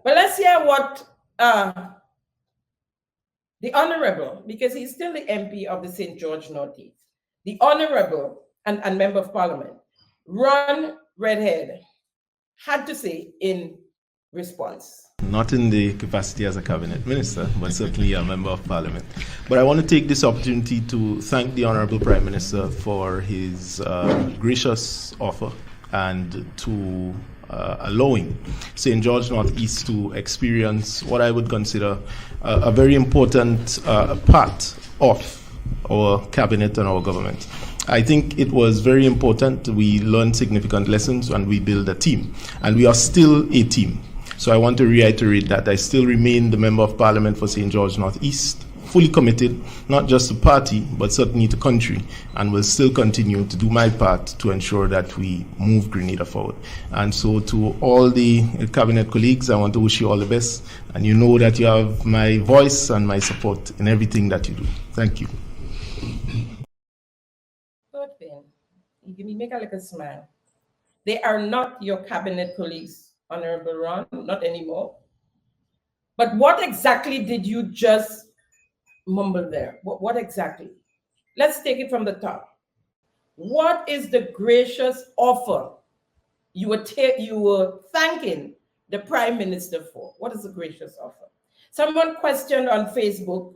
A: But let's hear what the Honorable, because he's still the MP of the St. George Northeast, the Honorable and Member of Parliament, Ron Redhead, had to say in response.
J: Not in the capacity as a cabinet minister, but certainly a member of parliament. But I want to take this opportunity to thank the Honorable Prime Minister for his gracious offer and to allowing St. George Northeast to experience what I would consider a very important part of our cabinet and our government. I think it was very important. We learned significant lessons and we built a team. And we are still a team. So I want to reiterate that I still remain the Member of Parliament for St. George Northeast, fully committed, not just to party, but certainly to country, and will still continue to do my part to ensure that we move Grenada forward. And so to all the cabinet colleagues, I want to wish you all the best, and you know that you have my voice and my support in everything that you do. Thank you.
A: Good thing. You give me make a little smile. They are not your cabinet colleagues, Honorable Ron, not anymore. But what exactly did you just mumble there? What exactly? Let's take it from the top. What is the gracious offer you were thanking the Prime Minister for? What is the gracious offer? Someone questioned on Facebook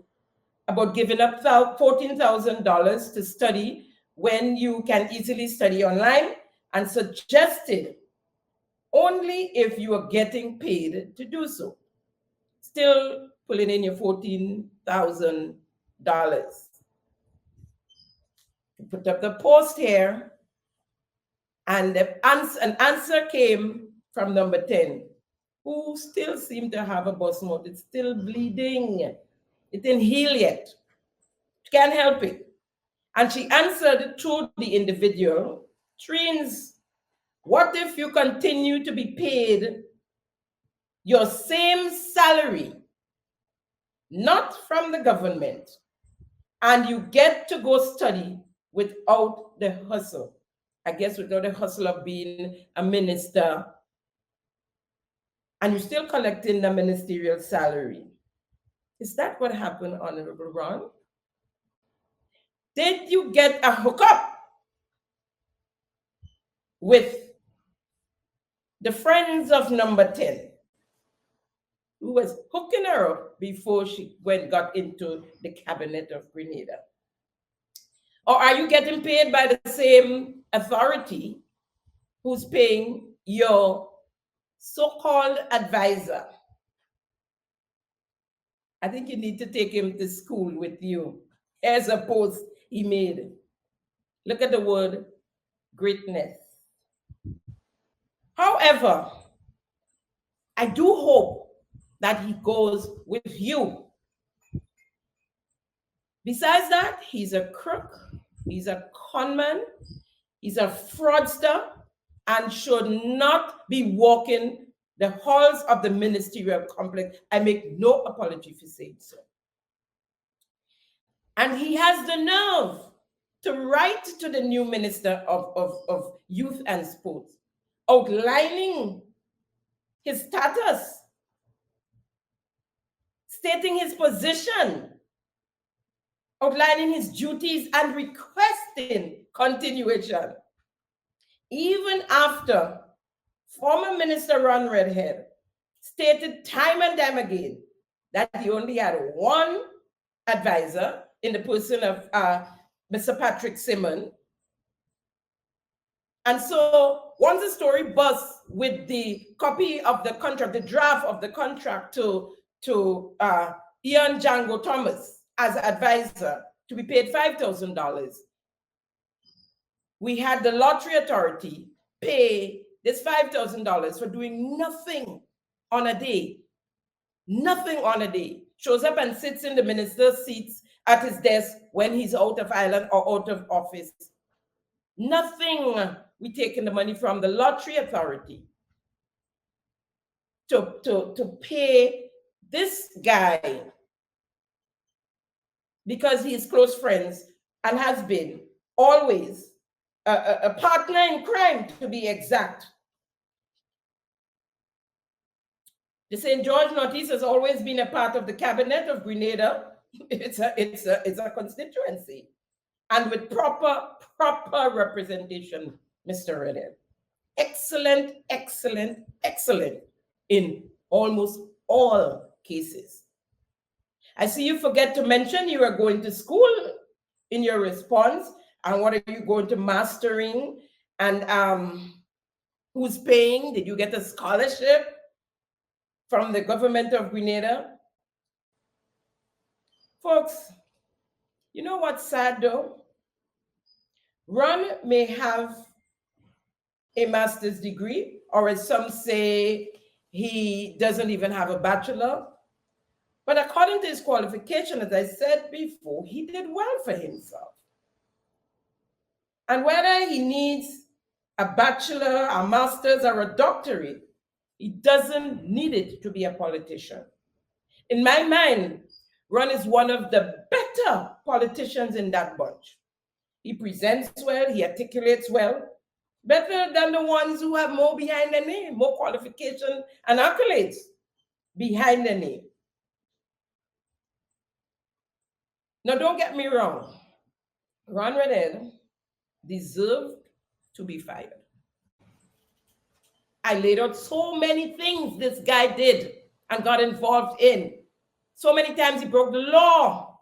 A: about giving up $14,000 to study when you can easily study online, and suggested only if you are getting paid to do so. Still pulling in your $14,000. Put up the post here, and an answer came from number 10, who still seemed to have a bus mouth. It's still bleeding. It didn't heal yet. Can't help it. And she answered to the individual, Trins, what if you continue to be paid your same salary, not from the government, and you get to go study without the hustle? I guess without the hustle of being a minister and you're still collecting the ministerial salary. Is that what happened, Honorable Ron? Did you get a hookup with the friends of number 10, who was hooking her up before she got into the cabinet of Grenada? Or are you getting paid by the same authority who's paying your so-called advisor? I think you need to take him to school with you. As a post he made. Look at the word greatness. However, I do hope that he goes with you. Besides that, he's a crook, he's a conman, he's a fraudster, and should not be walking the halls of the ministerial complex. I make no apology for saying so. And he has the nerve to write to the new Minister of Youth and Sports, outlining his status, stating his position, outlining his duties, and requesting continuation. Even after former Minister Ron Redhead stated time and time again that he only had one advisor in the person of Mr. Patrick Simon. And so once the story busts with the copy of the contract, the draft of the contract to Ian Django Thomas as advisor to be paid $5,000, we had the lottery authority pay this $5,000 for doing nothing on a day. Nothing on a day. Shows up and sits in the minister's seats at his desk when he's out of island or out of office. Nothing. We taking the money from the lottery authority to pay this guy because he's close friends and has been always a partner in crime, to be exact. The St. George Northeast has always been a part of the cabinet of Grenada. It's a constituency, and with proper representation, Mr. Redhead. Excellent, excellent, excellent in almost all cases. I see you forget to mention you are going to school in your response, and what are you going to mastering, and who's paying? Did you get a scholarship from the government of Grenada? Folks, you know what's sad though? Ron may have a master's degree, or as some say, he doesn't even have a bachelor. But according to his qualification, as I said before, he did well for himself. And whether he needs a bachelor, a master's, or a doctorate, he doesn't need it to be a politician. In my mind, Ron is one of the better politicians in that bunch. He presents well, he articulates well, better than the ones who have more behind their name, more qualification and accolades behind their name. Now, don't get me wrong. Ron Redhead deserved to be fired. I laid out so many things this guy did and got involved in. So many times he broke the law.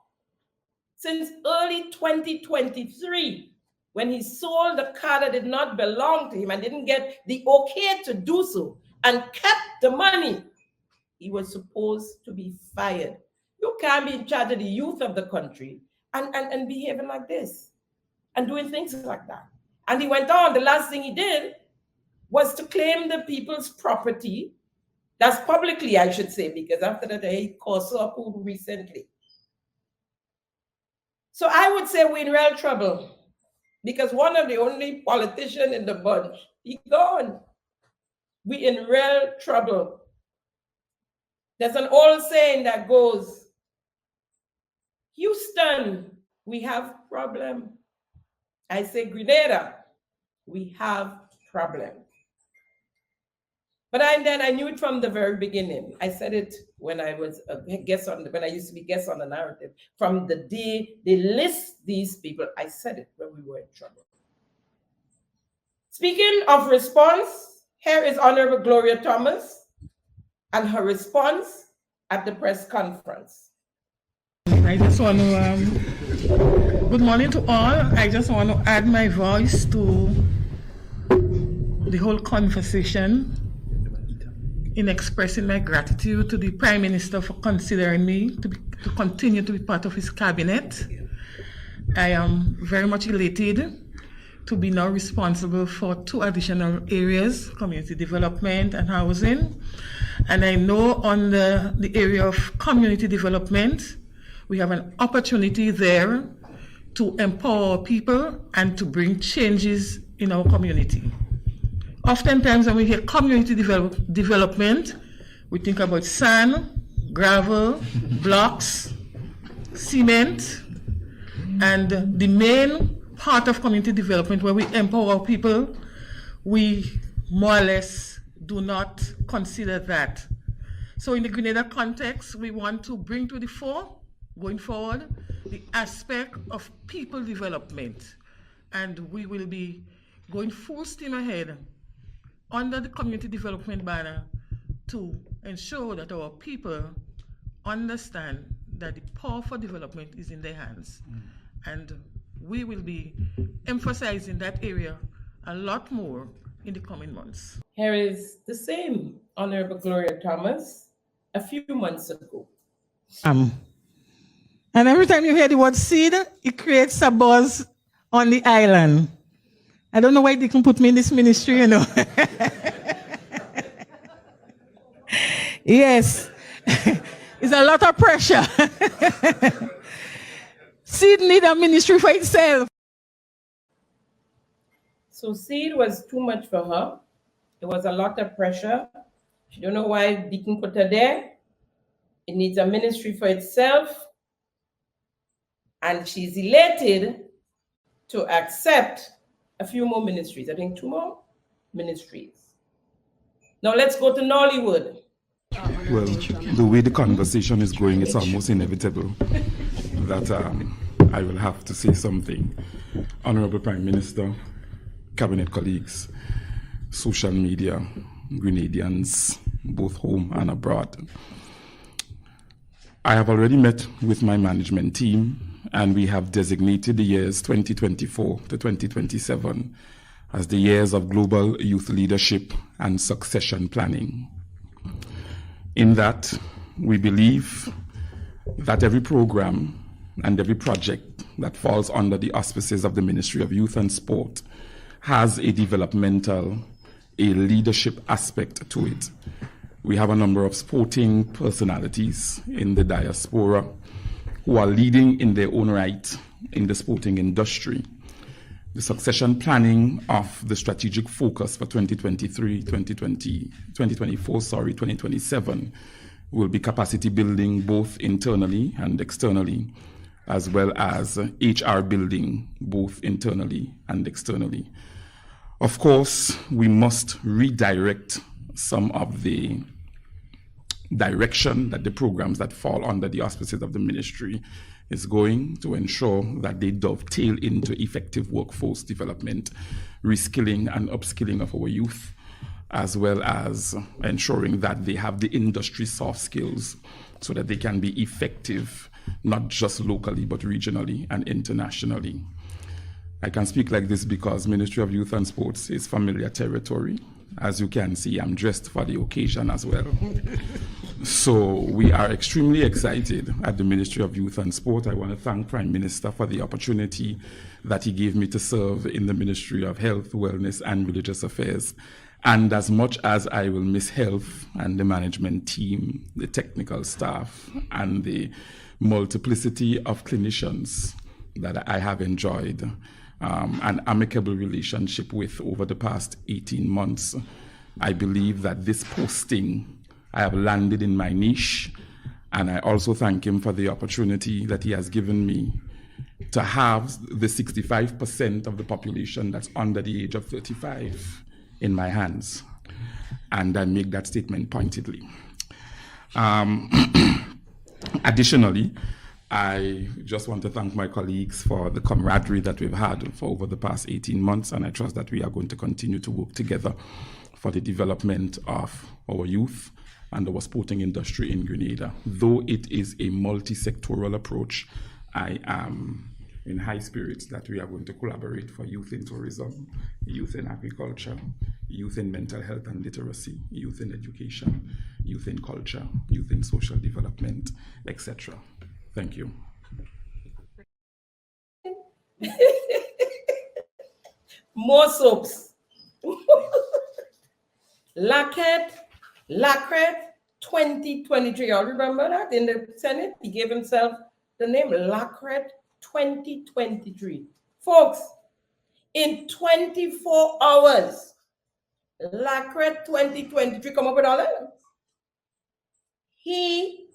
A: Since early 2023, when he sold a car that did not belong to him and didn't get the okay to do so and kept the money, he was supposed to be fired. You can't be in charge of the youth of the country and behaving like this and doing things like that. And he went on. The last thing he did was to claim the people's property. That's publicly, I should say, because after that, he caused up recently. So I would say we're in real trouble because one of the only politicians in the bunch, he gone. We're in real trouble. There's an old saying that goes, Houston, we have problem. I say Grenada, we have problem. But I knew it from the very beginning. I said it when I was a guest on, when I used to be guest on the narrative. From the day they list these people, I said it when we were in trouble. Speaking of response, here is Honorable Gloria Thomas and her response at the press conference.
K: I just want to, good morning to all. I just want to add my voice to the whole conversation in expressing my gratitude to the Prime Minister for considering me to continue to be part of his cabinet. I am very much elated to be now responsible for 2 additional areas, community development and housing. And I know on the area of community development, we have an opportunity there to empower people and to bring changes in our community. Oftentimes when we hear community development, we think about sand, gravel, blocks, cement, and the main part of community development where we empower people, we more or less do not consider that. So in the Grenada context, we want to bring to the fore, going forward, the aspect of people development. And we will be going full steam ahead under the community development banner to ensure that our people understand that the power for development is in their hands. And we will be emphasizing that area a lot more in the coming months.
A: Here is the same Honorable Gloria Thomas a few months ago.
K: And every time you hear the word seed, it creates a buzz on the island. I don't know why they can put me in this ministry, you know. Yes, it's a lot of pressure. Seed need a ministry for itself.
A: So seed was too much for her. It was a lot of pressure. She don't know why Deacon put her there. It needs a ministry for itself. And she's elated to accept a few more ministries. I think 2 more ministries. Now let's go to Nollywood.
L: Well, the way the conversation is going, it's almost inevitable that I will have to say something. Honorable Prime Minister, Cabinet colleagues, social media, Grenadians, both home and abroad. I have already met with my management team, and we have designated the years 2024 to 2027 as the years of global youth leadership and succession planning. In that, we believe that every program and every project that falls under the auspices of the Ministry of Youth and Sport has a developmental, a leadership aspect to it. We have a number of sporting personalities in the diaspora who are leading in their own right in the sporting industry. The succession planning of the strategic focus for 2027 will be capacity building both internally and externally, as well as HR building both internally and externally. Of course, we must redirect some of the direction that the programs that fall under the auspices of the ministry is going to ensure that they dovetail into effective workforce development, reskilling and upskilling of our youth, as well as ensuring that they have the industry soft skills so that they can be effective, not just locally, but regionally and internationally. I can speak like this because Ministry of Youth and Sports is familiar territory. As you can see, I'm dressed for the occasion as well. So we are extremely excited at the Ministry of Youth and Sport. I want to thank Prime Minister for the opportunity that he gave me to serve in the Ministry of Health, Wellness and Religious Affairs. And as much as I will miss health and the management team, the technical staff, and the multiplicity of clinicians that I have enjoyed an amicable relationship with over the past 18 months, I believe that this posting, I have landed in my niche, and I also thank him for the opportunity that he has given me to have the 65% of the population that's under the age of 35 in my hands. and I make that statement pointedly. Additionally, I just want to thank my colleagues for the camaraderie that we've had for over the past 18 months, and I trust that we are going to continue to work together for the development of our youth and our sporting industry in Grenada. Though it is a multi-sectoral approach, I am in high spirits that we are going to collaborate for youth in tourism, youth in agriculture, youth in mental health and literacy, youth in education, youth in culture, youth in social development, etc. Thank you.
A: More soaps. Lacquette 2023. Y'all remember that in the Senate? He gave himself the name Lacquette 2023. Folks, in 24 hours, Lacquette 2023 come up with all that. He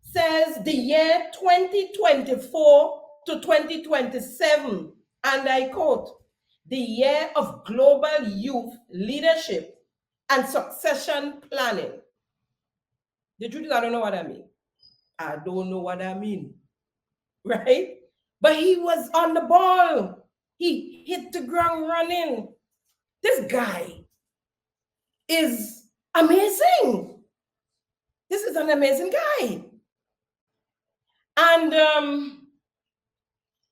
A: says the year 2024 to 2027, and I quote, the year of global youth leadership and succession planning. The truth is, I don't know what I mean. I don't know what I mean, right? But he was on the ball. He hit the ground running. This guy is amazing. This is an amazing guy. And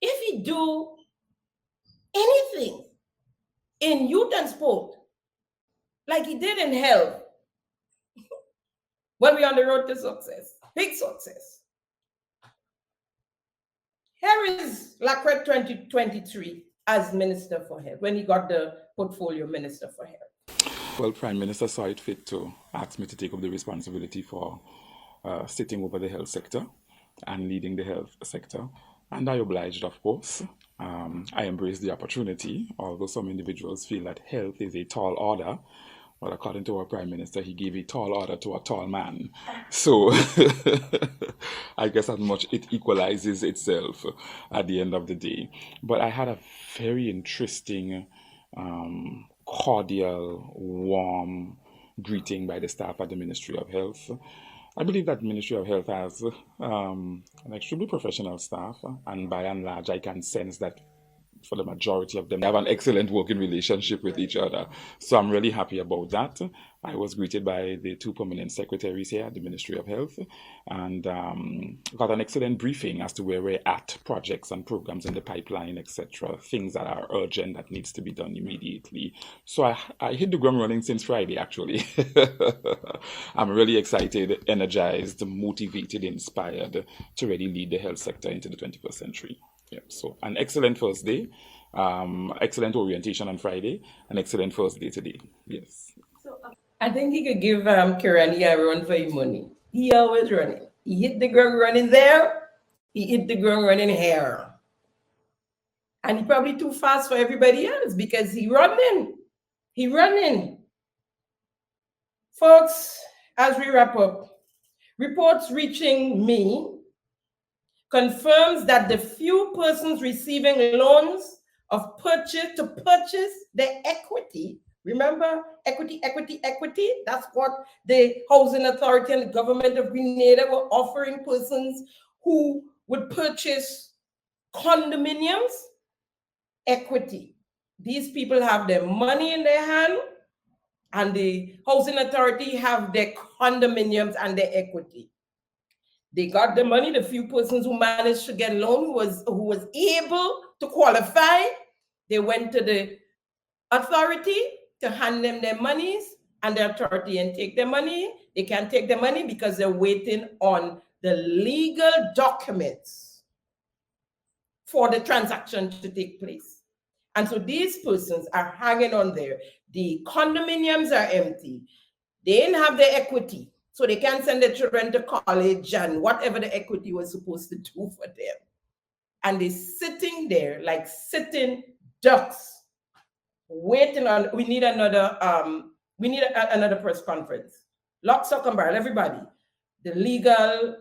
A: if he do anything in youth and sport, like he did in health, when we're on the road to success, big success. Here is Lacquette 2023 as Minister for Health, when he got the portfolio Minister for Health.
L: Well, Prime Minister saw it fit to ask me to take up the responsibility for sitting over the health sector and leading the health sector. And I obliged, of course. I embraced the opportunity, although some individuals feel that health is a tall order. Well, according to our Prime Minister, he gave a tall order to a tall man. So I guess as much it equalizes itself at the end of the day. But I had a very interesting, cordial, warm greeting by the staff at the Ministry of Health. I believe that the Ministry of Health has an extremely professional staff, and by and large, I can sense that for the majority of them, they have an excellent working relationship with each other. So I'm really happy about that. I was greeted by the two permanent secretaries here at the Ministry of Health, and got an excellent briefing as to where we're at, projects and programs in the pipeline, etc., things that are urgent that needs to be done immediately. So I hit the ground running since Friday, actually. I'm really excited, energized, motivated, inspired to really lead the health sector into the 21st century. Yeah, so an excellent first day, excellent orientation on Friday, an excellent first day today. Yes.
A: I think he could give Kirani a run for his money. He always running. He hit the ground running there. He hit the ground running here. And he probably too fast for everybody else because he running. He running. Folks, as we wrap up, reports reaching me confirms that the few persons receiving loans of purchase to purchase their equity, remember equity, that's what the Housing Authority and the government of Grenada were offering persons who would purchase condominiums, equity. These people have their money in their hand and the Housing Authority have their condominiums and their equity. They got the money, the few persons who managed to get a loan, who was able to qualify, they went to the authority to hand them their monies, and the authority and take their money. They can't take their money because they're waiting on the legal documents for the transaction to take place. And so these persons are hanging on there. The condominiums are empty. They didn't have their equity. So they can't send their children to college and whatever the equity was supposed to do for them. And they're sitting there like sitting ducks, waiting on, we need another press conference. Lock, stock, and barrel, everybody. The legal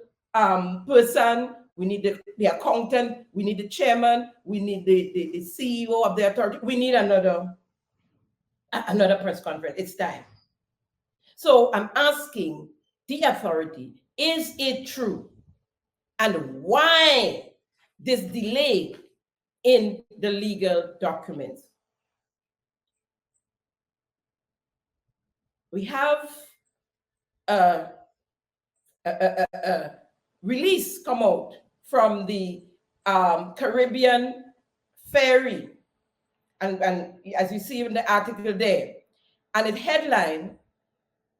A: person, we need the accountant, we need the chairman, we need the CEO of the authority. We need another press conference. It's time. So I'm asking the authority, is it true? And why this delay in the legal documents? We have a release come out from the Caribbean ferry, and as you see in the article there, and it headline,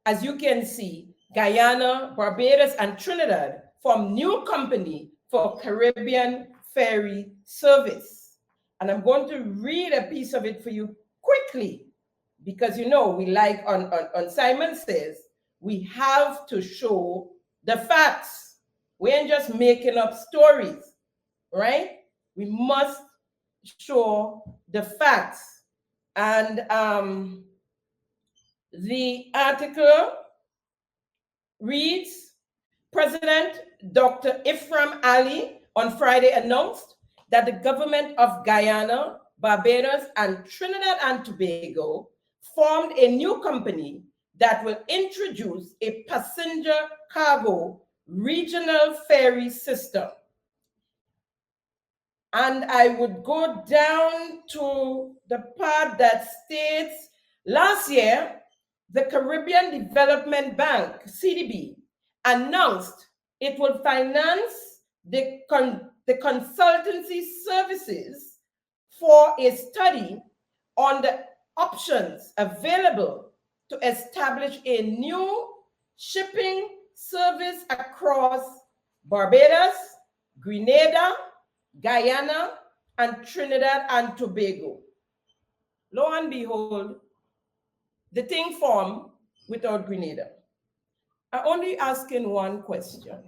A: as you can see, Guyana, Barbados, and Trinidad form new company for Caribbean ferry service. And I'm going to read a piece of it for you quickly, because you know we like on Simon Says, we have to show the facts. We ain't just making up stories, right? We must show the facts. And the article reads, President Dr. Ifram Ali on Friday announced that the government of Guyana, Barbados, and Trinidad and Tobago formed a new company that will introduce a passenger cargo regional ferry system. And I would go down to the part that states, last year, the Caribbean Development Bank, CDB, announced it will finance the consultancy services for a study on the options available to establish a new shipping service across Barbados, Grenada, Guyana, and Trinidad and Tobago. Lo and behold, the thing formed without Grenada. I'm only asking one question.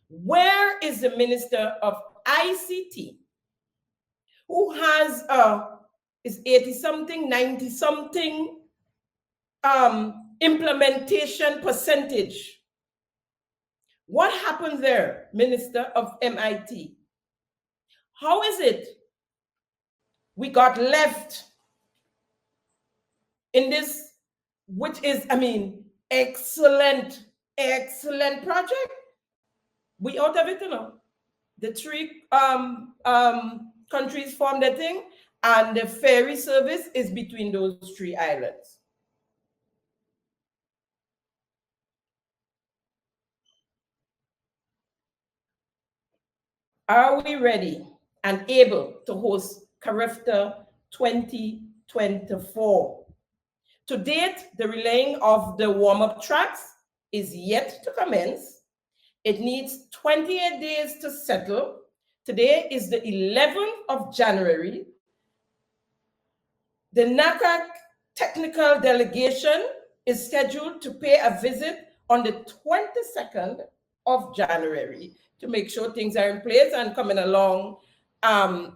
A: Where is the Minister of ICT who has is 80-something, 90-something implementation percentage? What happened there, Minister of MIT? How is it we got left in this, which is, I mean, excellent project? We out of it, you know. The three countries form the thing, and the ferry service is between those three islands. Are we ready and able to host CARIFTA 2024? To date, the relaying of the warm-up tracks is yet to commence. It needs 28 days to settle. Today is the 11th of January. The NACAC technical delegation is scheduled to pay a visit on the 22nd of January to make sure things are in place and coming along,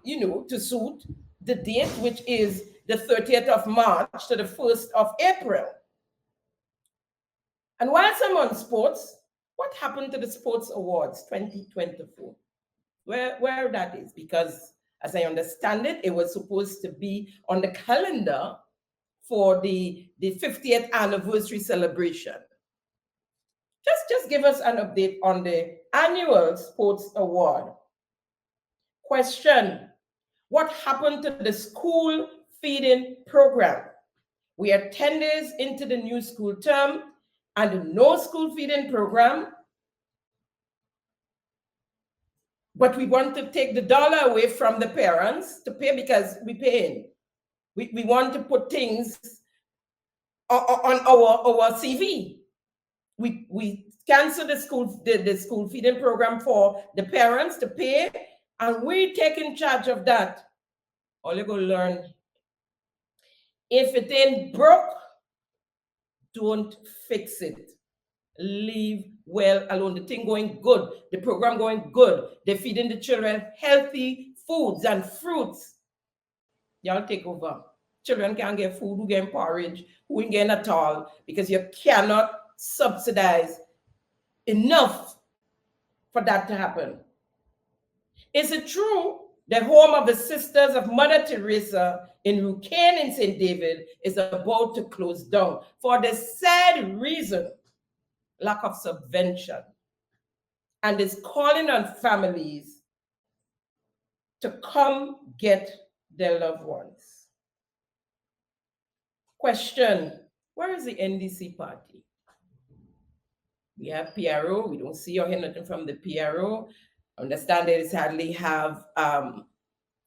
A: you know, to suit the date, which is the 30th of March to the 1st of April. And whilst I'm on sports, what happened to the Sports Awards 2024? Where that is? Because as I understand it, it was supposed to be on the calendar for the 50th anniversary celebration. Just give us an update on the annual Sports Award. Question: what happened to the school feeding program? We are 10 days into the new school term and no school feeding program, but we want to take the dollar away from the parents to pay because we pay. We want to put things on our CV. We cancel the school feeding program for the parents to pay, and we take in charge of that. All you go learn. If it ain't broke, don't fix it. Leave well alone. The thing going good, the program going good. They're feeding the children healthy foods and fruits. Y'all take over. Children can't get food, who get porridge, who ain't getting at all, because you cannot subsidize enough for that to happen. Is it true the home of the Sisters of Mother Teresa in Rucane in St. David, is about to close down for the sad reason, lack of subvention, and is calling on families to come get their loved ones. Question, where is the NDC party? We have PRO, we don't see or hear nothing from the PRO. Understand they sadly have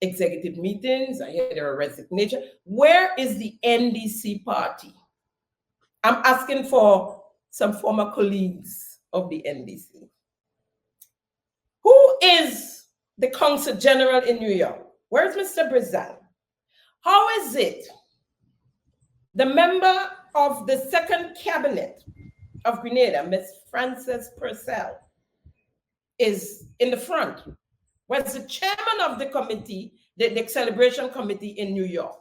A: executive meetings. I hear there are resignation. Where is the NDC party? I'm asking for some former colleagues of the NDC. Who is the Consul General in New York? Where's Mr. Brazil? How is it the member of the second cabinet of Grenada, Ms. Frances Purcell, is in the front? Where's the chairman of the committee, the celebration committee in New York?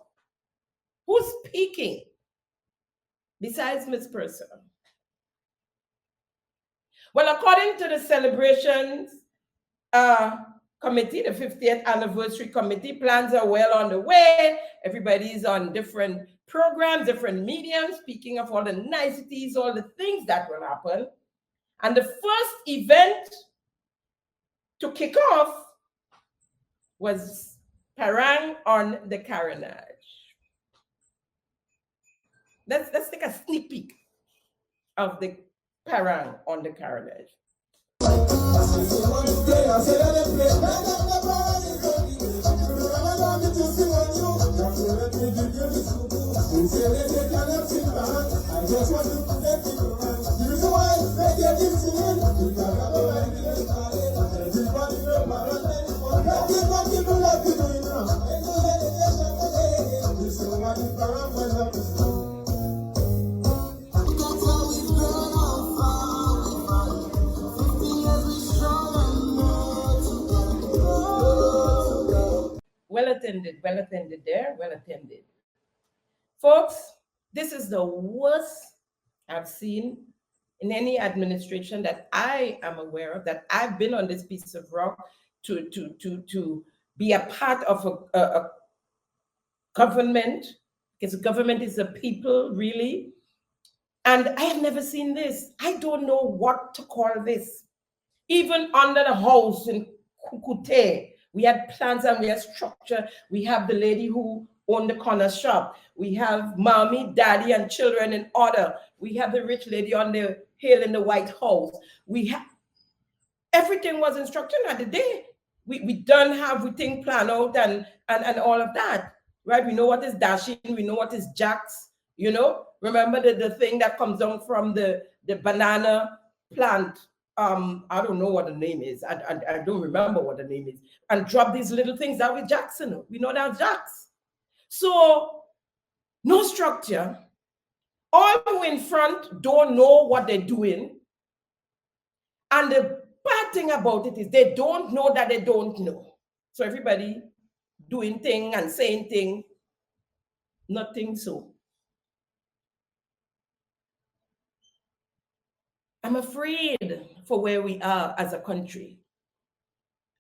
A: Who's speaking besides Ms. Purcell? Well, according to the celebrations committee, the 50th anniversary committee, plans are well on the way. Everybody's on different programs, different mediums, speaking of all the niceties, all the things that will happen. And the first event to kick off was Parang on the Carnage. Let's take a sneak peek of the Parang on the Carnage. Well attended there, well attended. Folks, this is the worst I've seen in any administration that I am aware of, that I've been on this piece of rock to be a part of a government, because the government is the people, really. And I have never seen this. I don't know what to call this. Even under the house in Kukute, we had plans and we had structure. We have the lady who owned the corner shop. We have mommy, daddy, and children in order. We have the rich lady on the hill in the White House. We have everything was instructed at the day. We don't have everything planned out and all of that, right? We know what is dashing. We know what is jacks. You know, remember the thing that comes down from the banana plant. I don't know what the name is. I don't remember what the name is. And drop these little things that with Jackson. We know that jacks. So no structure. All who in front don't know what they're doing. And the bad thing about it is they don't know that they don't know. So everybody doing thing and saying thing, nothing so. I'm afraid for where we are as a country.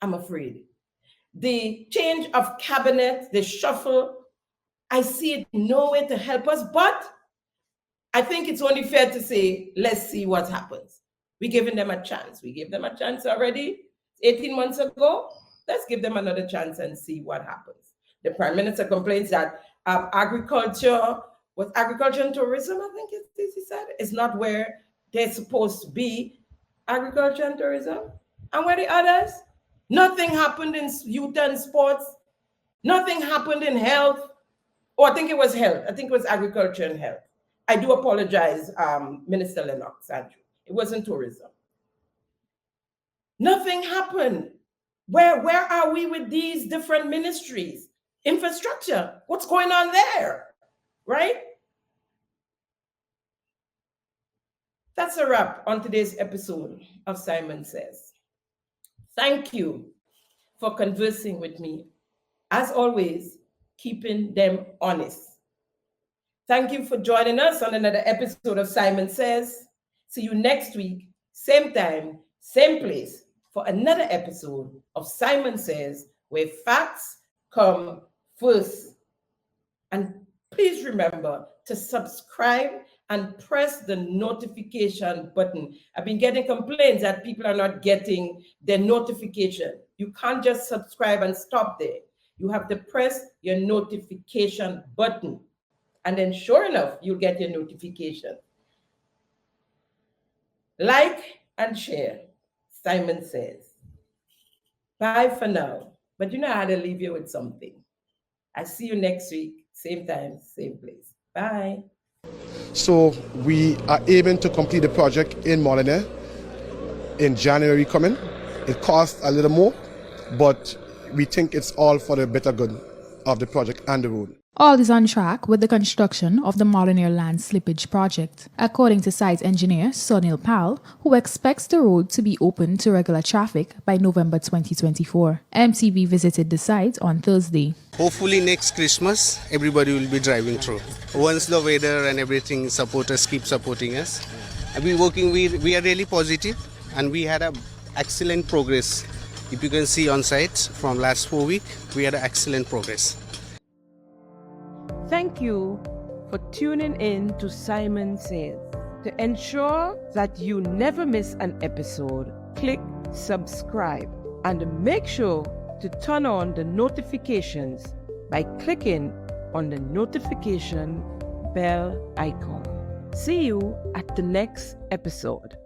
A: I'm afraid. The change of cabinet, the shuffle, I see it no way to help us, but I think it's only fair to say, let's see what happens. We're giving them a chance. We gave them a chance already 18 months ago. Let's give them another chance and see what happens. The Prime Minister complains that agriculture and tourism, I think he said, is not where they're supposed to be. Agriculture and tourism. And where the others? Nothing happened in youth and sports. Nothing happened in health. Oh, I think it was health. I think it was agriculture and health. I do apologize, Minister Lennox, Andrew. It wasn't tourism. Nothing happened. Where are we with these different ministries? Infrastructure, what's going on there, right? That's a wrap on today's episode of Simon Says. Thank you for conversing with me. As always, keeping them honest. Thank you for joining us on another episode of Simon Says. See you next week, same time, same place, for another episode of Simon Says where facts come first. And please remember to subscribe and press the notification button. I've been getting complaints that people are not getting their notification. You can't just subscribe and stop there. You have to press your notification button. And then sure enough, you'll get your notification. Like and share, Simon says. Bye for now. But you know I had to leave you with something. I'll see you next week, same time, same place. Bye.
M: So we are aiming to complete the project in Molyneux in January coming. It costs a little more, but we think it's all for the better good of the project and the road.
N: All is on track with the construction of the Molyneux Land Slippage Project, according to site engineer Sunil Pal, who expects the road to be open to regular traffic by November 2024. MTV visited the site on Thursday.
O: Hopefully next Christmas, everybody will be driving through. Once the weather and everything supporters keep supporting us, we are really positive, and we had an excellent progress. If you can see on site from last 4 weeks, we had excellent progress.
C: Thank you for tuning in to Simon Says. To ensure that you never miss an episode, click subscribe and make sure to turn on the notifications by clicking on the notification bell icon. See you at the next episode.